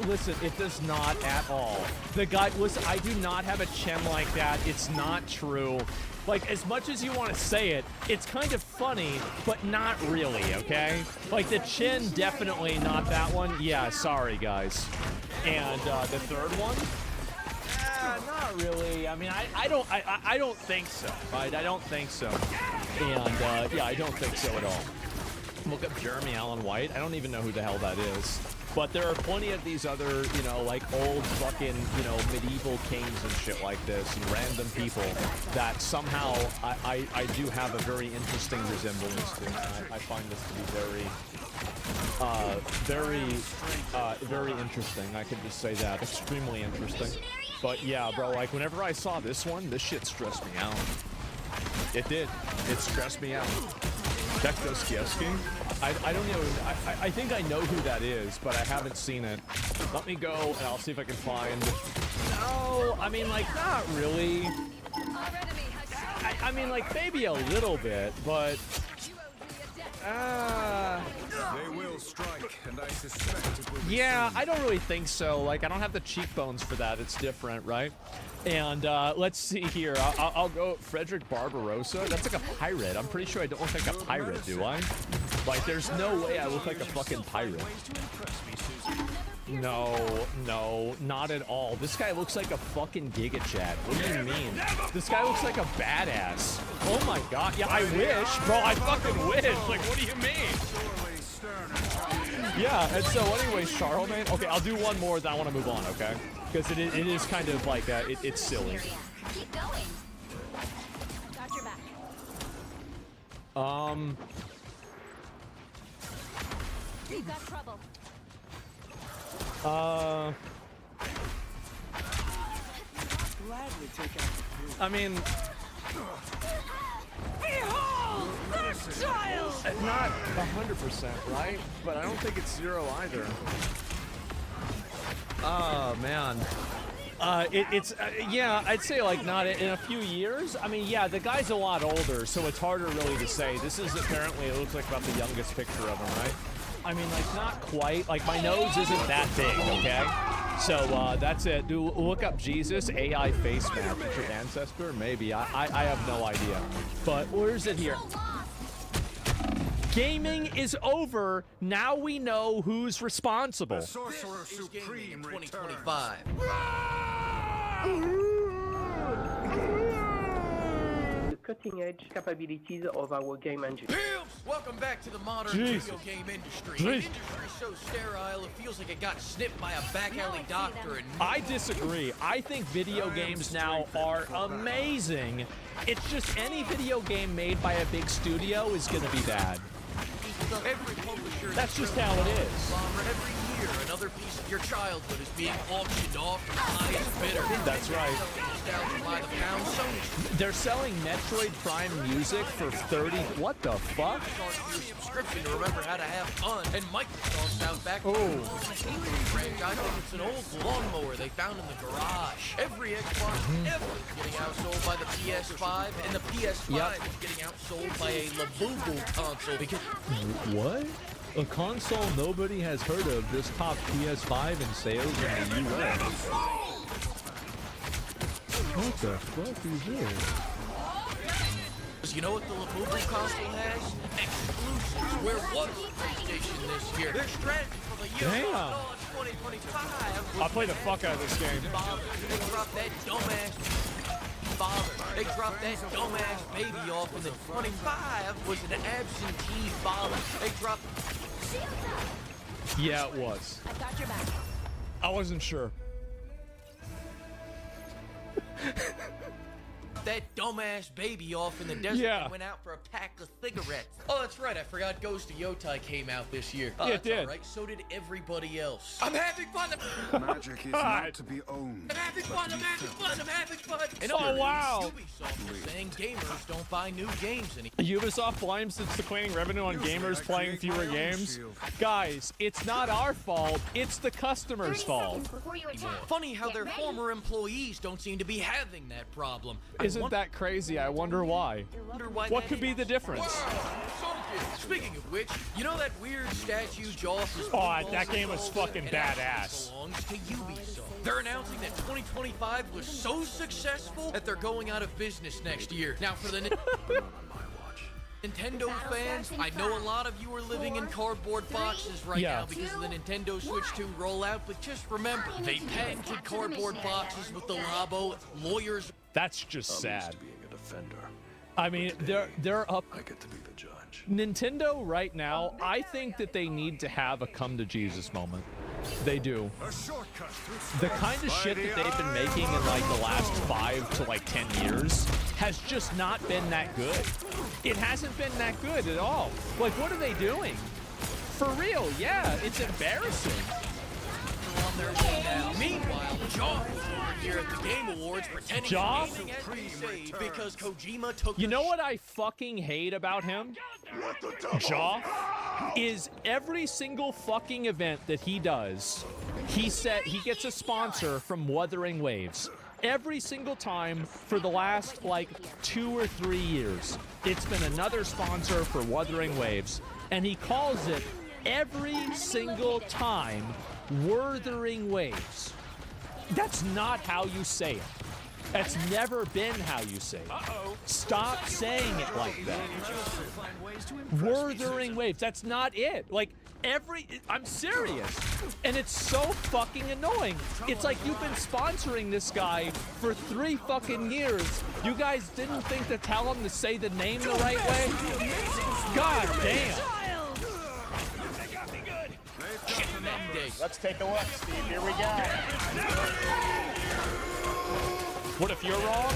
Listen, it does not at all. The guy, listen, I do not have a chin like that. It's not true. Like, as much as you want to say it, it's kind of funny, but not really, okay? Like, the chin, definitely not that one. Yeah, sorry, guys. And the third one? Not really. I mean, I don't think so, right? I don't think so. And, yeah, I don't think so at all. Look up Jeremy Allen White. I don't even know who the hell that is. But there are plenty of these other, you know, like old fucking, you know, medieval kings and shit like this, and random people that somehow I do have a very interesting resemblance to. I find this to be very interesting. I could just say that. Extremely interesting. But yeah, bro, like whenever I saw this one, this shit stressed me out. It did. It stressed me out. Jack Dostoevsky? I don't know. I think I know who that is, but I haven't seen it. Let me go, and I'll see if I can find... No, I mean, like, not really. I mean, like, maybe a little bit, but... They will strike, and I suspect it will be Yeah, soon. I don't really think so. Like, I don't have the cheekbones for that. It's different, right? And let's see here. I'll go Frederick Barbarossa. That's like a pirate. I'm pretty sure I don't look like a pirate, do I? Like, there's no way I look like a fucking pirate. No, not at all. This guy looks like a fucking Giga Chat. What do you mean? This guy looks like a badass. Oh my god. Yeah, I wish. Bro, I fucking wish. Like, what do you mean? Yeah, and so anyways, Charlemagne. Okay, I'll do one more, then I want to move on, okay? Because it is kind of like, it's silly. Keep going. Got your back. We've got trouble. I mean, not 100%, right? But I don't think it's 0 either. Oh, man. Yeah, I'd say like not in a few years. I mean, yeah, the guy's a lot older, so it's harder really to say. This is apparently, it looks like about the youngest picture of him, right? I mean, like, not quite. Like, my nose isn't that big, okay? So, that's it. Look up Jesus, AI face map. It's your ancestor? Maybe. I have no idea. But where's it here? Gaming is over. Now we know who's responsible. Sorcerer Supreme 2025. The cutting-edge capabilities of our game engine. Welcome back to the modern Jesus. video game industry. Jesus. The industry's so sterile, it feels like it got snipped by a back alley doctor. And I disagree. I think video games now are amazing. It's just any video game made by a big studio is going to be bad. every publisher. That's just how it is. Every year, another piece of your childhood is being auctioned off to the highest bidder. That's right. Nostalgia by the pound. Sony They're selling Metroid Prime music for 30. What the fuck? charged your subscription to remember how to have fun. And Microsoft's out back. Oh. Franchise, it's an old lawnmower they found in the garage. Every Xbox ever is getting outsold by the PS5, and the PS5 is getting outsold by a Labubu console because What? A console nobody has heard of this top PS5 in sales in the US. What the fuck is this? Because you know what the Labubu console has? Exclusives. Where was PlayStation this year? Their strategy for the year Damn. on 2025. I'll play the fuck out of this game. They dropped that dumbass father. They dropped that dumbass baby off in the 25 was an absentee father. They dropped Yeah, it was. I got your back. I wasn't sure. that dumbass baby off in the desert Yeah. and went out for a pack of cigarettes. Oh, that's right. I forgot Ghost of Yotai came out this year. Oh, Yeah, it that's did. all right. So did everybody else. I'm having fun. Magic is not to be owned. I'm having fun. I'm having fun. I'm having fun. And Oh, wow. Ubisoft is saying gamers don't buy new games anymore. Ubisoft blames its declining revenue on gamers playing fewer games. Guys, it's not our fault. It's the customer's fault. Before you attack. Funny how Get their ready. former employees don't seem to be having that problem. I Isn't that crazy? I wonder why. wonder why What that could be the difference? Speaking of which, you know that weird statue Joss is Oh, that game was fucking badass. belongs to Ubisoft. They're announcing that 2025 was so successful that they're going out of business next year. Now for the Nintendo fans, I know a lot of you are living in cardboard boxes right Yeah. now because of the Nintendo Switch 2 rollout, but just remember, they patented cardboard boxes with the Labo. Lawyers That's just sad. Being a defender, I mean, they're up. I get to be the judge. Nintendo right now, I think that they need to have a come to Jesus moment. They do. A shortcut through The kind of shit that they've been making in like the last 5 to like 10 years has just not been that good. It hasn't been that good at all. Like, what are they doing? For real, yeah, it's embarrassing. are on their way now. Meanwhile, Joff is over here at the Game Awards pretending Joff? gaming has been saved because Kojima took You a know what I fucking hate about him? Joff is every single fucking event that he does, he gets a sponsor from Wuthering Waves. Every single time for the last like 2 or 3 years, it's been another sponsor for Wuthering Waves, and he calls it every single time Wuthering Waves. That's not how you say it. That's never been how you say it. Stop saying it like that. Wuthering Waves. That's not it. Like, I'm serious. And it's so fucking annoying. It's like you've been sponsoring this guy for 3 fucking years. You guys didn't think to tell him to say the name the right way? God damn. Let's take a look, Steve. Here we go. What if you're wrong?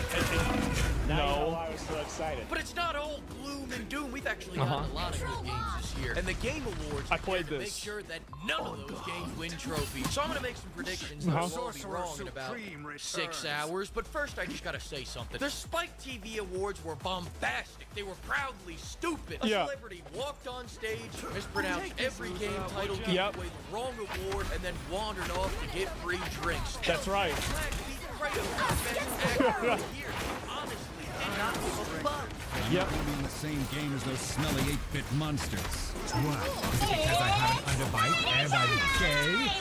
No. I was so excited. But it's not all gloom and doom. We've actually gotten a lot of good games this year. And the Game Awards I played to make this. sure that none of those games win trophies. So I'm going to make some predictions that will all be wrong in about 6 hours. But first, I just got to say something. The Spike TV Awards were bombastic. They were proudly stupid. A Yeah. celebrity walked on stage, mispronounced every game title, gave Yep. away the wrong award, and then wandered off to get free drinks. That's right. Yep. In the same game as those smelly 8-bit monsters. What? Is it because I have an underbite and I'm gay?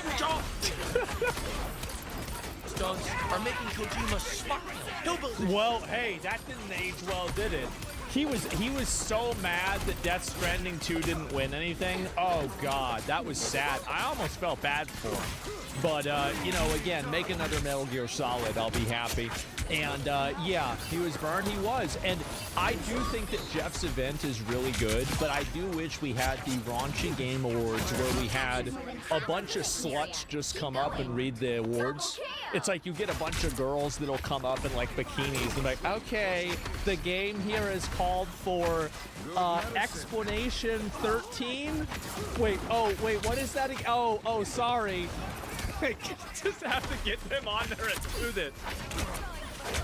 Stunts are making Kojima smile. He'll believe Well, hey, that didn't age well, did it? He was so mad that Death Stranding 2 didn't win anything. Oh God, that was sad. I almost felt bad for him. But you know, again, make another Metal Gear Solid, I'll be happy. And yeah, he was burned. He was. And I do think that Jeff's event is really good, but I do wish we had the Raunchy Game Awards where we had a bunch of sluts just come up and read the awards. It's like you get a bunch of girls that'll come up in like bikinis and like, okay, the game here is called for explanation 13. Wait, what is that? Oh, sorry. Just have to get them on there and do this.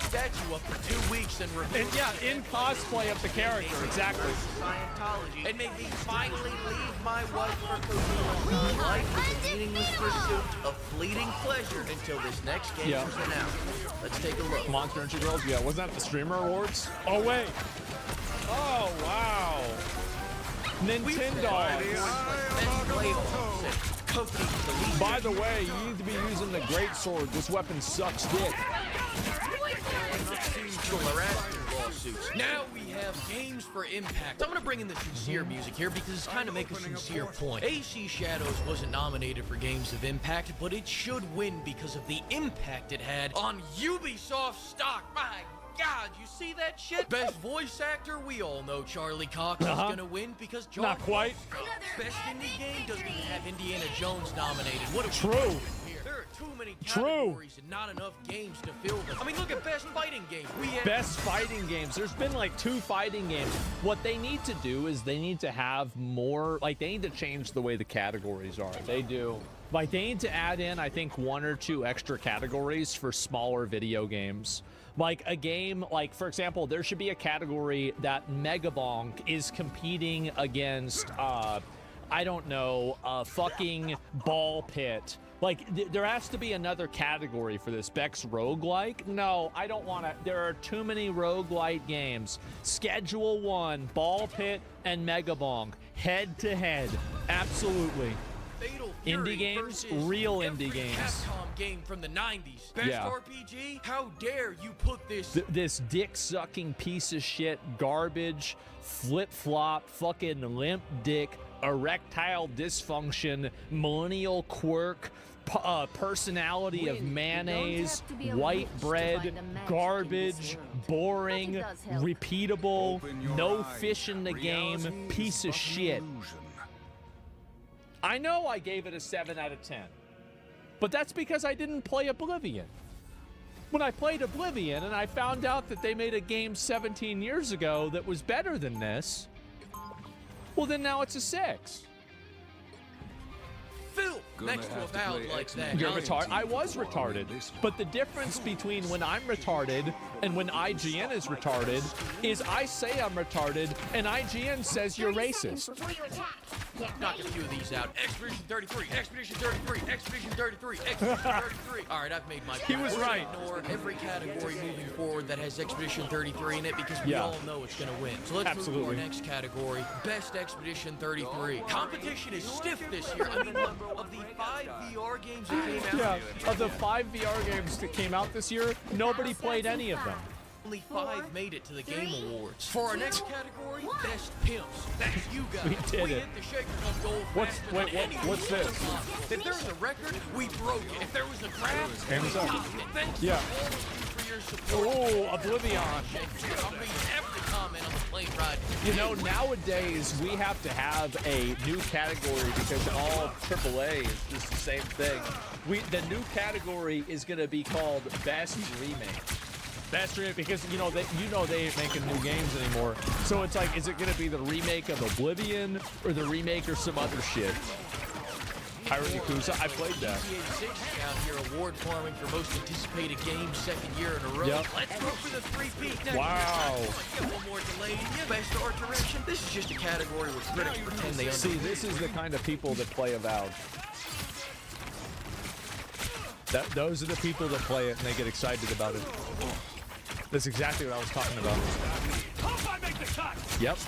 statue up for 2 weeks and reveal And yeah, in cosplay of the character, exactly. Scientology and made me finally leave my wife for Kojima. Life was a meaningless pursuit of fleeting pleasure until this next game Yeah. was announced. Let's take a look. Monster Energy Girls, yeah, wasn't that the Streamer Awards? Oh, wait. Oh, wow. Nintendo. By the way, you need to be using the Great Sword. This weapon sucks dick. lawsuits. Now we have games for impact. I'm gonna bring in the sincere music here because it's kind of make a sincere point. AC Shadows wasn't nominated for games of impact, but it should win because of the impact it had on Ubisoft stock. My God, you see that shit? Best voice actor, we all know Charlie Cox is gonna win because John Not quite. Best indie game doesn't even have Indiana Jones nominated. What a True. There are too many categories and not enough games to fill them. I mean, look at best fighting game. We have Best fighting games. There's been like 2 fighting games. What they need to do is they need to have more, like they need to change the way the categories are. They do. Like they need to add in, I think, 1 or 2 extra categories for smaller video games. Like a game, like for example, there should be a category that Megabonk is competing against, I don't know, fucking ball pit. Like, there has to be another category for this. Beck's roguelike? No, I don't want to. There are too many roguelike games. Schedule 1, Ball Pit, and Megabonk. Head to head. Absolutely. Fatal Fury Indie games, versus real every indie games. Capcom game from the 90s. Best Yeah. RPG? How dare you put this... This dick-sucking piece of shit, garbage, flip-flop, fucking limp dick, erectile dysfunction, millennial quirk, personality of mayonnaise, white bread, garbage, boring, repeatable, no fish in the game, piece of shit. I know I gave it a 7 out of 10, but that's because I didn't play Oblivion. When I played Oblivion and I found out that they made a game 17 years ago that was better than this, well then now it's a 6. Phil, next to a valve like that. You're retarded. I was retarded. But the difference between when I'm retarded and when IGN is retarded is I say I'm retarded and IGN says you're racist. Before you attack. Knock a few of these out. Expedition 33, Expedition 33, Expedition 33, Expedition 33. All right, I've made my point. He was right. Ignore every category moving forward that has Expedition 33 in it because we all know it's going to win. So let's move to our next category, Best Expedition 33. Competition is stiff this year. I mean, of the 5 VR games that came out, Of the 5 VR games that came out this year, nobody played any of them. only 5 made it to the Game Awards. For our next category, Best Pimps. That's you guys. We did it. hit the Shaker Cup goal faster than anyone what's this? possible. If there was a record, we broke it. If there was a graph, Hands we up. topped it. Thanks to all of you for your support. Oh, Oblivion. I'll read every comment on the plane ride. You know, nowadays we have to have a new category because all AAA is just the same thing. The new category is going to be called Best Remake. Best remake because they ain't making new games anymore. So it's like, is it going to be the remake of Oblivion or the remake or some other shit? Pyro Yakuza, I played that. GTA 6 is out here award farming for most anticipated game, 2nd year in a row. Yep. Let's go for the 3-peat next Wow. year. Get one more delay. Best art direction. This is just a category where critics pretend they See, understand. this is the kind of people that play Avowed. Those are the people that play it and they get excited about it. That's exactly what I was talking about. Yep.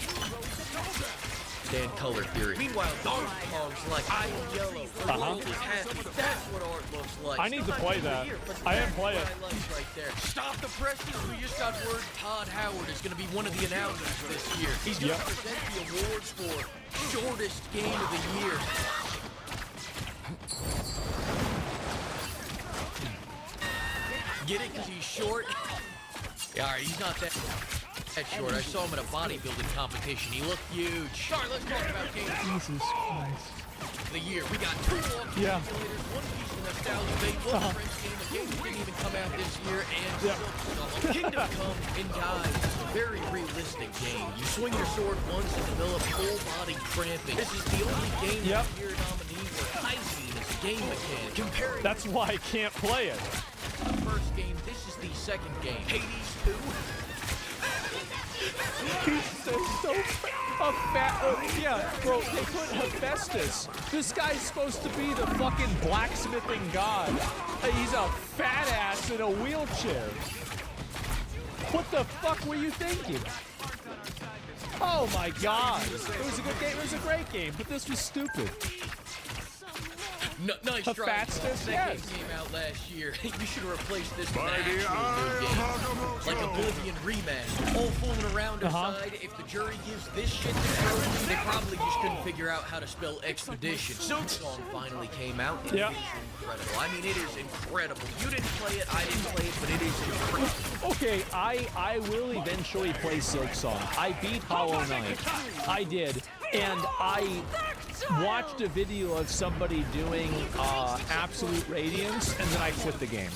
Stand color theory. Meanwhile, Donkey Kong's like, I am yellow. The world is happy. That's what art looks like. I need to play that. I didn't play it. Right there. Stop the presses. We just got word Todd Howard is going to be one of the announcers this year. He's going to present the awards for shortest game of the year. Get it? Because he's short? Yeah, all right, he's not that short. I saw him at a bodybuilding competition. He looked huge. All right, let's talk about games. Jesus Christ. The year. We got 2 walking simulators, one piece of nostalgia made, one French game, a game that didn't even come out this year, and Kingdom Come and Die. It's a very realistic game. You swing your sword once and develop full body cramping. This is the only game of the year nominee where hygiene is a game mechanic. Comparing That's why I can't play it. the first game, this is the second game. Hades 2. He's so bro, they put Hephaestus. This guy's supposed to be the fucking blacksmithing god. He's a fat ass in a wheelchair. What the fuck were you thinking? Oh my god. It was a good game. It was a great game, but this was stupid. Nice The try. fastest, That yes. game came out last year. You should have replaced this with By an the actual eye new of game. Agamotto. Like Oblivion Rematch. All fooling around aside, if the jury gives this shit to Trojan, they probably just couldn't figure out how to spell expedition. Silk Song finally came out. And Yeah. it is incredible. I mean, it is incredible. You didn't play it, I didn't play it, but it is incredible. Okay, I will eventually play Silk Song. I beat Hollow Knight. I did. And I watched a video of somebody doing Absolute Radiance, and then I quit the game.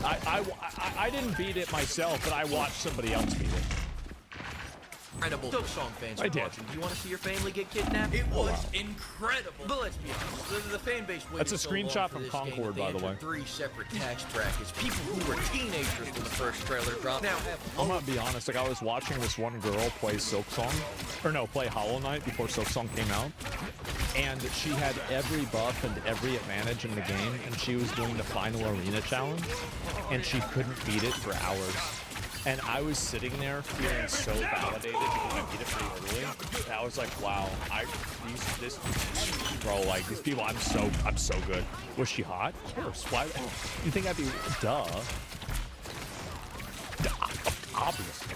I didn't beat it myself, but I watched somebody else beat it. Incredible. Silk Song fans I are did. watching. Do you want to see your family get kidnapped? It was incredible. But let's be honest, the fan base waited That's a so long screenshot for from this game Concord, that they by the way. entered 3 separate tax brackets. People who were teenagers when the first trailer dropped now have I'm gonna be honest, like I was watching this one girl play Silk Song, or no, play Hollow Knight before Silk Song came out, and she had every buff and every advantage in the game, and she was doing the final arena challenge, and she couldn't beat it for hours. And I was sitting there feeling so validated because I beat it pretty early. And I was like, wow, these people, I'm so good. Was she hot? Of course. Why? You think I'd be, duh. Obviously.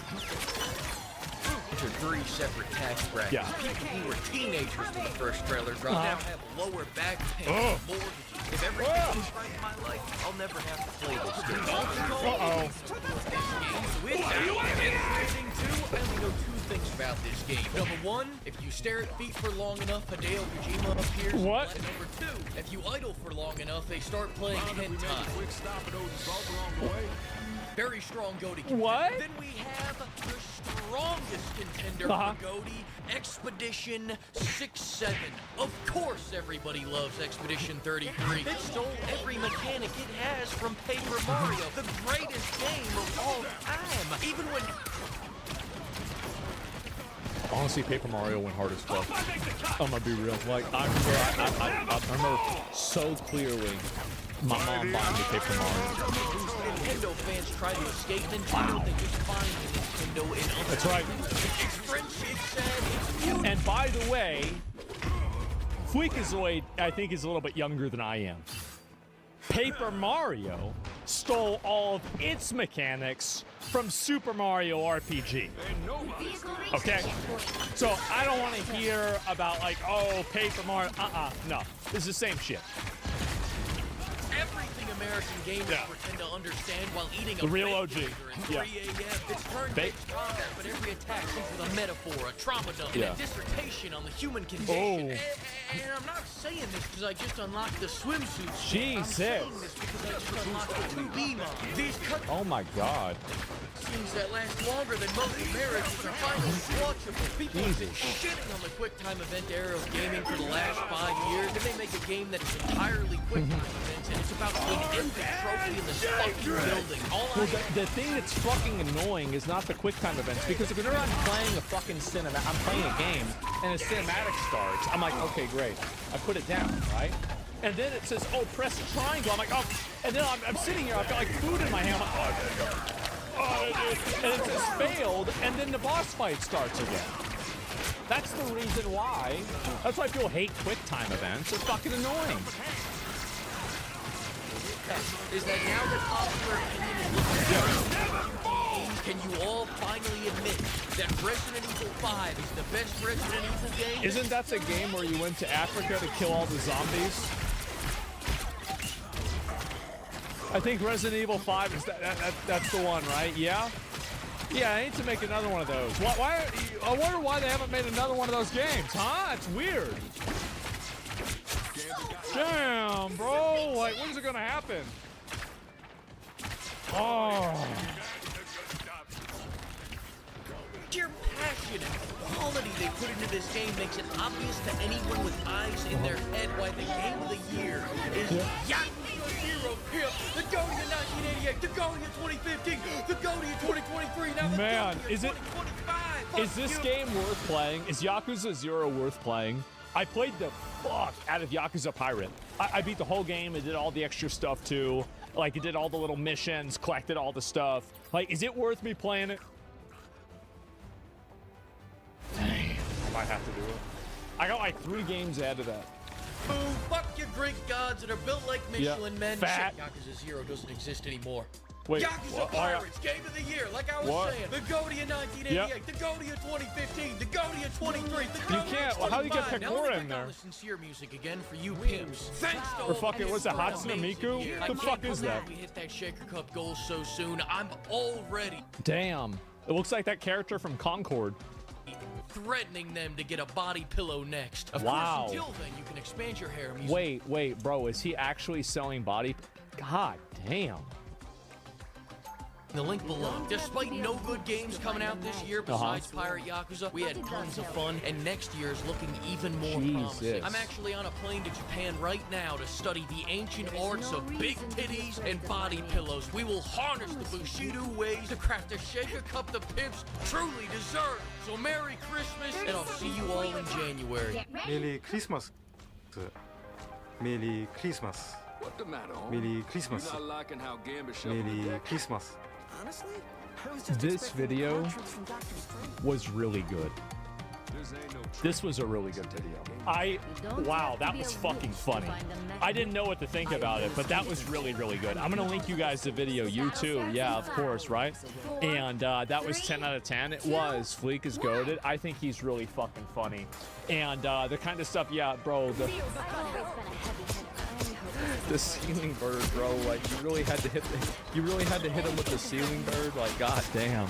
entered 3 separate tax brackets. Yeah. People who were teenagers when the first trailer dropped now have lower back pain, mortgages. If everything goes right in my life, I'll never have to play this game. So it's interesting too. I only know 2 things about this game. Number 1, if you stare at feet for long enough, Hideo Kojima appears. What? And number 2, if you idle for long enough, they start playing hentai. Very strong Goaty contender. What? Then we have the strongest contender for Goaty, Expedition 6-7. Of course everybody loves Expedition 33. It stole every mechanic it has from Paper Mario, the greatest game of all time. Even when... Honestly, Paper Mario went hard as fuck. I'm gonna be real. Like, I remember so clearly my mom buying me Paper Mario. Nintendo fans try to escape Nintendo, they just find Nintendo in other. That's right. It's French, it's sad, it's beautiful. And by the way, Freakazoid, I think, is a little bit younger than I am. Paper Mario stole all of its mechanics from Super Mario RPG. Okay? So I don't want to hear about, like, oh, Paper Mario. No. This is the same shit. Everything American gamers pretend to understand while eating a The real baked OG. burger at 3 Yeah. a.m. It's turn-based combat, but every attack comes with a metaphor, a trauma dump, and a dissertation on the human condition. And I'm not saying this because I just unlocked the swimsuit. I'm Jesus. saying this because I just unlocked the 2B mod. These Oh my god. cutscenes that last longer than most marriages are finally watchable. People have been shitting on the QuickTime event era of gaming for the last 5 years, and they make a game that is entirely QuickTime events, and it's about to win every trophy in this fucking building. All Well, the thing that's fucking annoying is not the QuickTime events, because if I'm playing a fucking cinematic, I'm playing a game, and a cinematic starts, I'm like, okay, great. I put it down, right? And then it says, oh, press triangle. I'm like, oh, and then I'm sitting here, I've got like food in my hand. I'm like, and it says failed, and then the boss fight starts again. That's the reason why. That's why people hate QuickTime events. They're fucking annoying. is that now that popular opinion is looking can you all finally admit that Resident Evil 5 is the best Resident Evil game? Isn't that the game where you went to Africa to kill all the zombies? I think Resident Evil 5 is that's the one, right? Yeah? Yeah, I need to make another one of those. I wonder why they haven't made another one of those games, huh? It's weird. Damn, bro. Like, when's it gonna happen? Oh. Sheer passion and quality they put into this game makes it obvious to anyone with eyes in their head why the game of the year is Yakuza 0 Pip, the Goaty in 1988, the Goaty in 2015, the Goaty in 2023, now the Man, Goaty in 2025. Is this game worth playing? Is Yakuza 0 worth playing? I played the fuck out of Yakuza Pirate. I beat the whole game. I did all the extra stuff too. Like, I did all the little missions, collected all the stuff. Like, is it worth me playing it? Dang, I might have to do it. I got like 3 games ahead of that. Boo, fuck your drink gods that are built like Michelin men. Fat. Shit, Yakuza 0 doesn't exist anymore. Wait, Yakuza what? Pirates, Game of the Year, like I was saying. The GOTY of 1988, the GOTY of 2015, the GOTY of 23, the GOTY of can't. Well, how do you get 25. Now Pekora let me in back on there? the sincere music again for you pimps. Thanks to Or all fucking, the what's that, pimps for Hatsune an amazing Miku? year. The I fuck can't is believe that? we hit that Shaker Cup goal so soon. I'm already Damn. It looks like that character from Concord. threatening them to get a body pillow next. Of Wow. course, until then, you can expand your harem using Wait, bro. Is he actually selling body? God damn. the link below. Despite no good games coming out this year besides Pirate Yakuza, we had tons of fun, and next year is looking even more promising. I'm actually on a plane to Japan right now to study the ancient arts of big titties and body pillows. We will harness the Bushido ways to craft a Shaker Cup the pimps truly deserve. So Merry Christmas, and I'll see you all in January. Merry Christmas. Merry Christmas. What the matter, Merry Christmas. Not liking how Gambit Merry Christmas. This video was really good. This was a really good video. Wow, that was fucking funny. I didn't know what to think about it, but that was really, really good. I'm gonna link you guys the video. You too, yeah, of course, right? And that was 10 out of 10. It was. Fleek is goated. I think he's really fucking funny. And the kind of stuff, yeah, bro. The ceiling bird, bro. Like you really had to hit him with the ceiling bird. Like, god damn.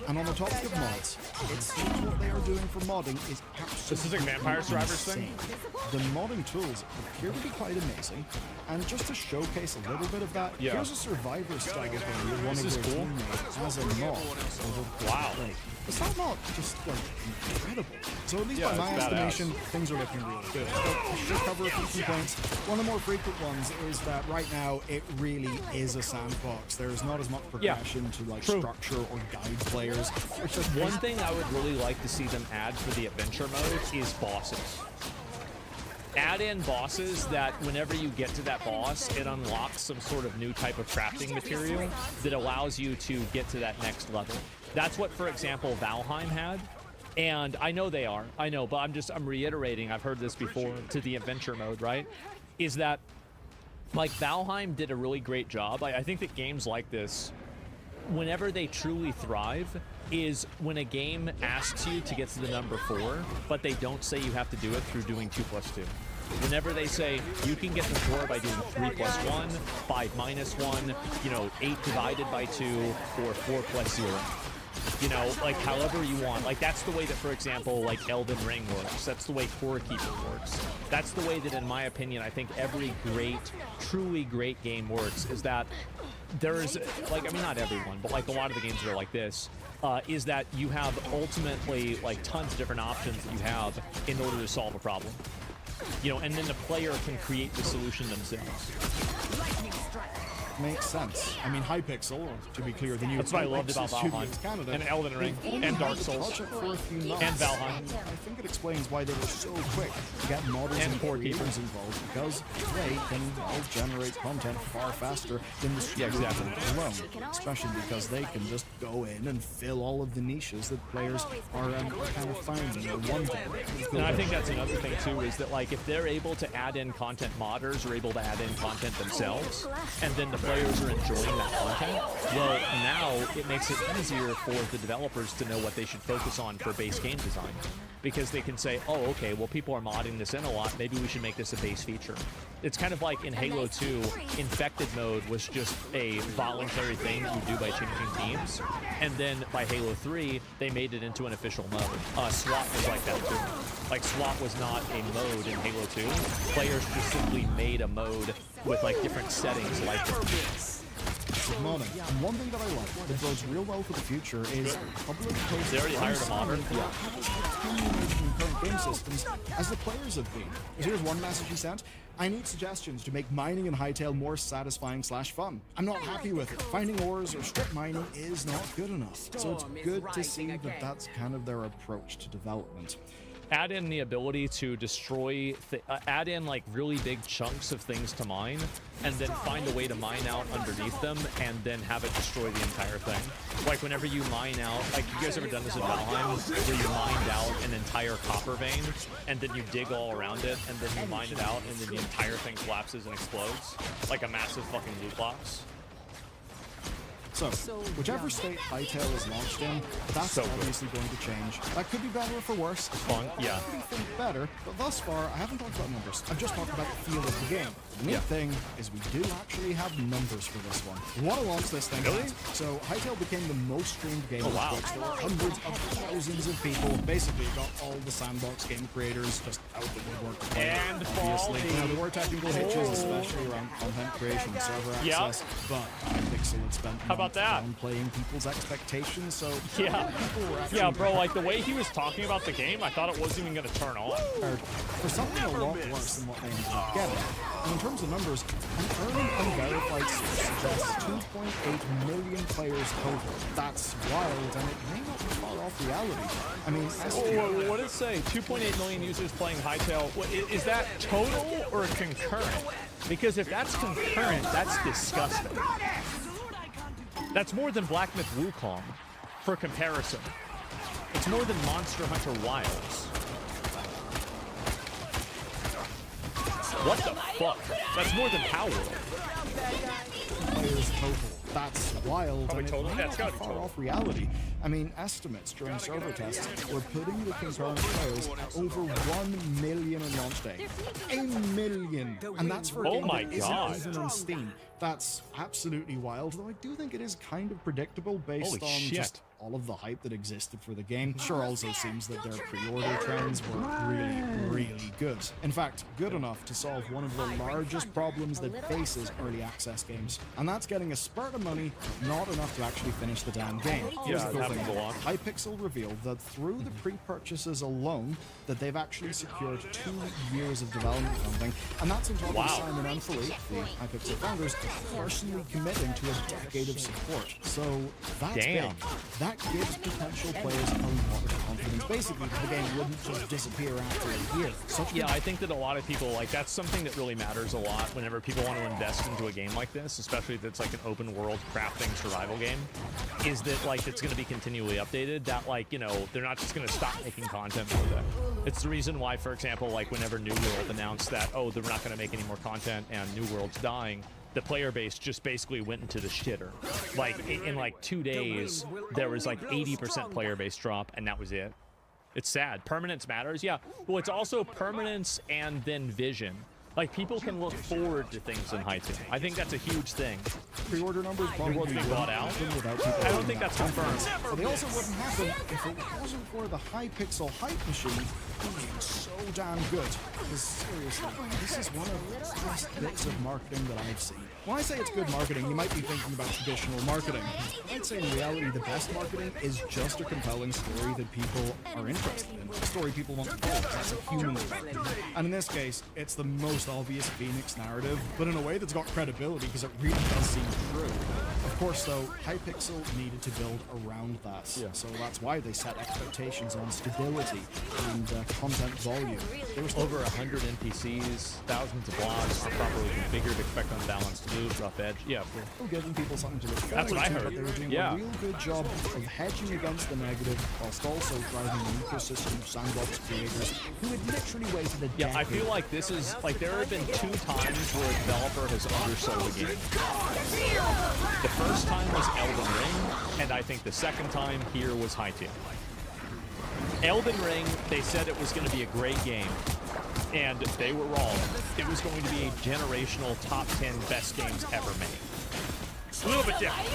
And on the topic of mods, it seems what they are doing for modding is absolutely This is like Vampire Survivors thing? The modding tools appear to be quite amazing, and just to showcase a little bit of that, Yeah. here's a Survivor style game where one This of is their cool. teammates has a mod. Wow. Is that not just like incredible? So at least Yeah, by my it's badass. estimation, things are looking really good. But to cover a few complaints, one of the more frequent ones is that right now it really is a sandbox. There's not as much progression to like True. structure or guide players. Which is One thing I would really like to see them add for the adventure mode is bosses. Add in bosses that whenever you get to that boss, it unlocks some sort of new type of crafting material that allows you to get to that next level. That's what, for example, Valheim had. And I know they are. I know, but I'm reiterating, I've heard this before, to the adventure mode, right? Is that, like, Valheim did a really great job. I think that games like this, whenever they truly thrive, is when a game asks you to get to the number 4, but they don't say you have to do it through doing 2 plus 2. Whenever they say you can get to 4 by doing 3 plus 1, 5 minus 1, 8 divided by 2, or 4 plus 0. Like however you want. Like that's the way that, for example, like Elden Ring works. That's the way Core Keeper works. That's the way that, in my opinion, I think every great, truly great game works, is that there's, like, I mean, not everyone, but like a lot of the games that are like this, is that you have ultimately like tons of different options that you have in order to solve a problem. And then the player can create the solution themselves. makes sense. I mean, Hypixel, to be clear, the new That's what I loved Hypixel about Valheim, Studios Canada, and Elden Ring, they've only and Dark had the Souls, project for a few months. and Valheim. I think it explains why they were so quick to get modders And and Core creators Keeper. involved, because they can all generate content far faster than the studio exactly. alone, especially because they can just go in and fill all of the niches that players are kind of finding or wanting. And I think that's another thing too, is that like if they're able to add in content, modders are able to add in content themselves, and then the players are enjoying that content, well, now it makes it easier for the developers to know what they should focus on for base game design. Because they can say, oh, okay, well, people are modding this in a lot, maybe we should make this a base feature. It's kind of like in Halo 2, Infected mode was just a voluntary thing that you do by changing teams, and then by Halo 3, they made it into an official mode. SWAT was like that too. Like, SWAT was not a mode in Halo 2. Players just simply made a mode with like different settings like Good morning. And one thing that I like that bodes real well for the future is public posts. They already hired a modder. In current game systems, as the players have been. Here's one message he sent. I need suggestions to make mining in Hytale more satisfying / fun. I'm not happy with it. Finding ores or strip mining is not good enough. So it's good to see that that's kind of their approach to development. add in the ability to destroy, add in like really big chunks of things to mine, and then find a way to mine out underneath them, and then have it destroy the entire thing. Like whenever you mine out, like you guys ever done this in Valheim, where you mined out an entire copper vein, and then you dig all around it, and then you mine it out, and then the entire thing collapses and explodes, like a massive fucking loot box. So, whichever state Hytale is launched in, that's obviously going to change. That could be better or for worse. Fun, yeah. I think better, but thus far, I haven't talked about numbers. I've just talked about the feel of the game. The neat thing is we do actually have numbers for this one. We want to launch this thing. Really? So, Hytale became the most streamed game on wow. Twitch. There were hundreds of thousands of people. Basically, got all the sandbox game creators just out the woodwork. And obviously. Now, there were technical hitches, especially around content creation and server access, but Hypixel had spent How about that? Playing people's expectations, so Yeah, people were actually yeah, bro. Like the way he was talking about the game, I thought it wasn't even gonna turn on. for something a lot worse than what they ended up getting. And in terms of numbers, an early unverified source suggests 2.8 million players total. That's wild, and it may not be far off reality. I mean, What did it say? 2.8 million users playing Hytale. Is that total or concurrent? Because if that's concurrent, that's disgusting. That's more than Black Myth Wukong, for comparison. It's more than Monster Hunter Wilds. What the fuck? That's more than Power World. Players total. That's wild. Probably and total? It may Yeah, not it's be gotta be far total. off reality. I mean, estimates during server tests were putting the concurrent players at over 1 million on launch day. 1 million! And that's for a Oh game my that isn't God. even on Steam. That's absolutely wild, though I do think it is kind of predictable based Holy on shit. just all of the hype that existed for the game. Sure, also seems that their pre-order trends were really good. In fact, good enough to solve one of the largest problems that faces early access games. And that's getting a spurt of money, not enough to actually finish the damn game. Here's Yeah, the it cool happens thing. a lot. Hypixel revealed that through the pre-purchases alone, that they've actually secured 2 years of development funding, and that's on top of Wow. Simon and Philippe, the Hypixel founders, personally committing to a decade of support. So that's Damn. big. That gives potential players a lot of confidence. Basically, the game wouldn't just disappear after a year. Yeah, I think that a lot of people, like, that's something that really matters a lot whenever people want to invest into a game like this, especially if it's like an open world crafting survival game, is that, like, it's going to be continually updated, that, like, you know, they're not just going to stop making content with it. It's the reason why, for example, like, whenever New World announced that, oh, they're not going to make any more content and New World's dying, the player base just basically went into the shitter. Like, in like 2 days, there was like 80% player base drop, and that was it. It's sad. Permanence matters, yeah. Well, it's also permanence and then vision. Like, people can look forward to things in Hytale. I think that's a huge thing. Pre-order numbers probably World's been bought out? without people I don't having think that that's confirmed. confidence. But they also wouldn't happen if it wasn't for the Hypixel hype machine being so damn good. Because seriously, this is one of the best bits of marketing that I've seen. When I say it's good marketing, you might be thinking about traditional marketing. I'd say in reality, the best marketing is just a compelling story that people are interested in. A story people want to tell. That's a human thing. And in this case, it's the most obvious Phoenix narrative, but in a way that's got credibility because it really does seem true. Of course, though, Hypixel needed to build around that. So that's why they set expectations on stability and content volume. There was over 100 NPCs, thousands of blocks, not properly configured, expect unbalanced move, rough edge. Yeah, Still giving people something to look forward That's what I to, heard. but they were doing Yeah. a real good job of hedging against the negative whilst also driving an ecosystem of sandbox creators who had literally waited a yeah, I decade. feel like this is, like, there have been 2 times where a developer has undersold a game. The first time was Elden Ring, and I think the second time here was Hytale. Elden Ring, they said it was going to be a great game, and they were wrong. It was going to be a generational top 10 best games ever made. A little bit different.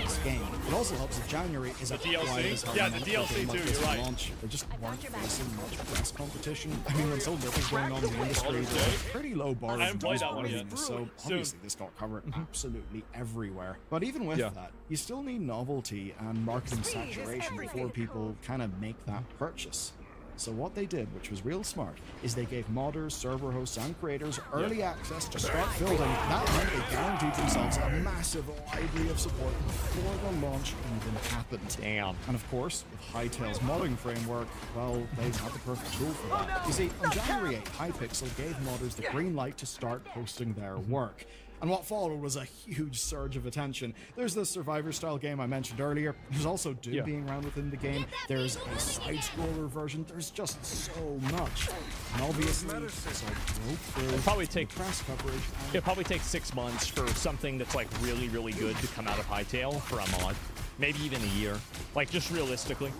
This game. It also helps that January is a DLC? quiet as hell Yeah, month the for a DLC game like too, this you're right. launch. There just weren't facing much press competition. I mean, when so little's going on in the industry, there's a pretty low bar. I haven't played that one yet. So obviously this got covered absolutely everywhere. But even with that, you still need novelty and marketing saturation before people kind of make that purchase. So what they did, which was real smart, is they gave modders, server hosts, and creators early access to start building. That meant they guaranteed themselves a massive library of support before the launch even happened. Damn. And of course, with Hytale's modding framework, well, they had the perfect tool for that. You see, on January 8th, Hypixel gave modders the green light to start posting their work. And what followed was a huge surge of attention. There's the Survivor-style game I mentioned earlier. There's also Doom being around within the game. There's a side-scroller version. There's just so much. And obviously, it's all broke through probably take press coverage. It'll probably take 6 months for something that's like really, really good to come out of Hytale for a mod. Maybe even a year. Like, just realistically.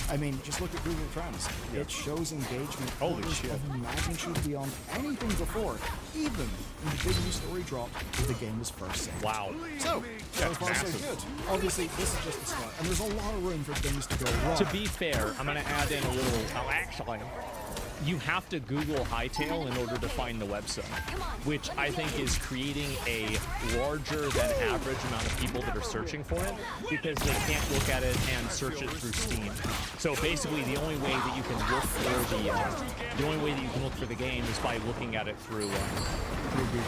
I mean, just look at Google Trends. It shows engagement orders of magnitude beyond anything before, even when the big new story dropped when the game was first seen. Wow. So far so good. Obviously, this is just the start, and there's a lot of room for things to go wrong. To be fair, I'm going to add in a little... Oh, actually, you have to Google Hytale in order to find the website, which I think is creating a larger than average amount of people that are searching for it because they can't look at it and search it through Steam. So basically, the only way that you can look for the game is by looking at it through Google.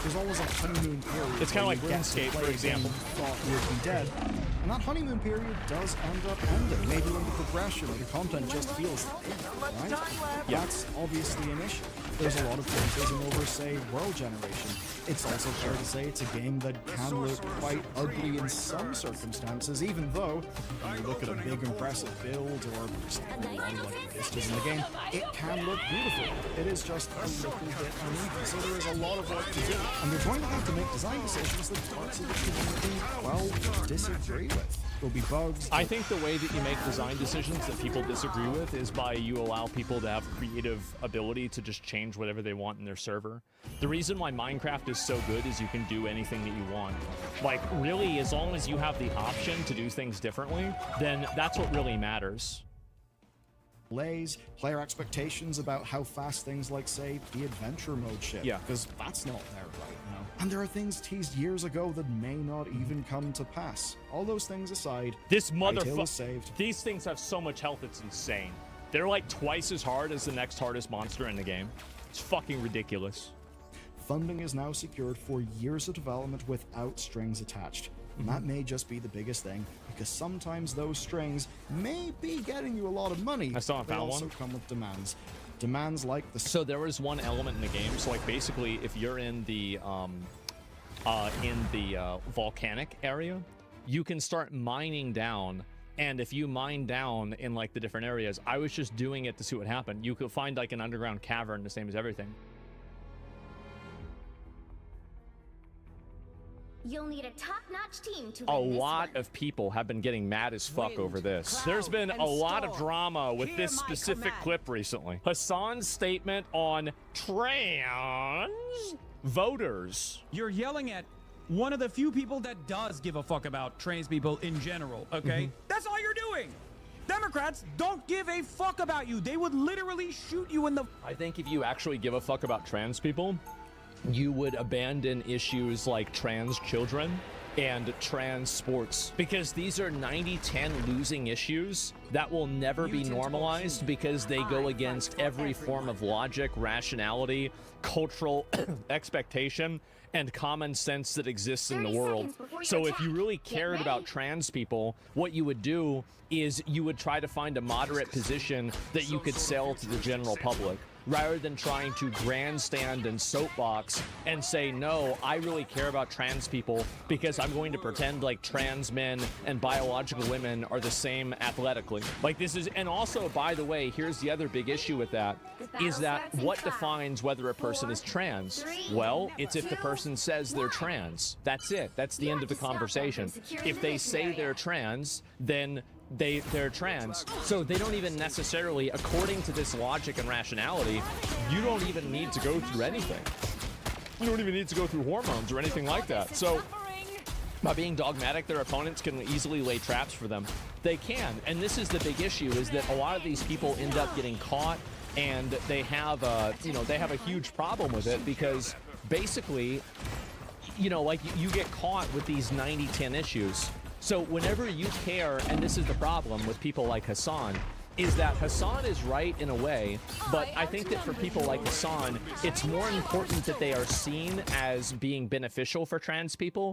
There's always a honeymoon period. It's kind of like RuneScape, for example. Thought would be dead, and that honeymoon period does end up ending. Maybe when the progression or the content just feels right. That's obviously an issue. There's a lot of criticism over, say, world generation. It's also fair to say it's a game that can look quite ugly in some circumstances, even though when you look at a big impressive build or a lot of like vistas in the game, it can look beautiful. It is just a little bit uneven, so there is a lot of work to do. And they're going to have to make design decisions that parts of the community, well, disagree with. There'll be bugs. I think the way that you make design decisions that people disagree with is by you allow people to have creative ability to just change whatever they want in their server. The reason why Minecraft is so good is you can do anything that you want. Like, really, as long as you have the option to do things differently, then that's what really matters. Delays, player expectations about how fast things like, say, the adventure mode ship. Yeah. Because that's not there right now. And there are things teased years ago that may not even come to pass. All those things aside, this Hytale is saved. These things have so much health, it's insane. They're like twice as hard as the next hardest monster in the game. It's fucking ridiculous. Funding is now secured for years of development without strings attached. And that may just be the biggest thing, because sometimes those strings may be getting you a lot of money. I still haven't found one. They also come with demands. Demands like the... So there was one element in the game, so like basically if you're in the volcanic area, you can start mining down. And if you mine down in like the different areas, I was just doing it to see what happened. You could find like an underground cavern, the same as everything. You'll need a top-notch team to A win this lot one. of people have been getting mad as fuck over this. There's been a lot of drama with this specific clip recently. Hassan's statement on trans voters. You're yelling at one of the few people that does give a fuck about trans people in general, okay? That's all you're doing. Democrats don't give a fuck about you. They would literally shoot you in the... I think if you actually give a fuck about trans people, you would abandon issues like trans children and trans sports, because these are 90-10 losing issues that will never be normalized because they go against every form of logic, rationality, cultural expectation, and common sense that exists in the world. So if you really cared about trans people, what you would do is you would try to find a moderate position that you could sell to the general public, rather than trying to grandstand and soapbox and say, no, I really care about trans people because I'm going to pretend like trans men and biological women are the same athletically. Like this is, and also, by the way, here's the other big issue with that, is that what defines whether a person is trans? Well, it's if the person says they're trans. That's it. That's the end of the conversation. If they say they're trans, then they're trans. So they don't even necessarily, according to this logic and rationality, you don't even need to go through anything. You don't even need to go through hormones or anything like that. So by being dogmatic, their opponents can easily lay traps for them. They can. And this is the big issue, is that a lot of these people end up getting caught, and they have a, they have a huge problem with it, because basically, like you get caught with these 90-10 issues. So whenever you care, and this is the problem with people like Hassan, is that Hassan is right in a way, but I think that for people like Hassan, it's more important that they are seen as being beneficial for trans people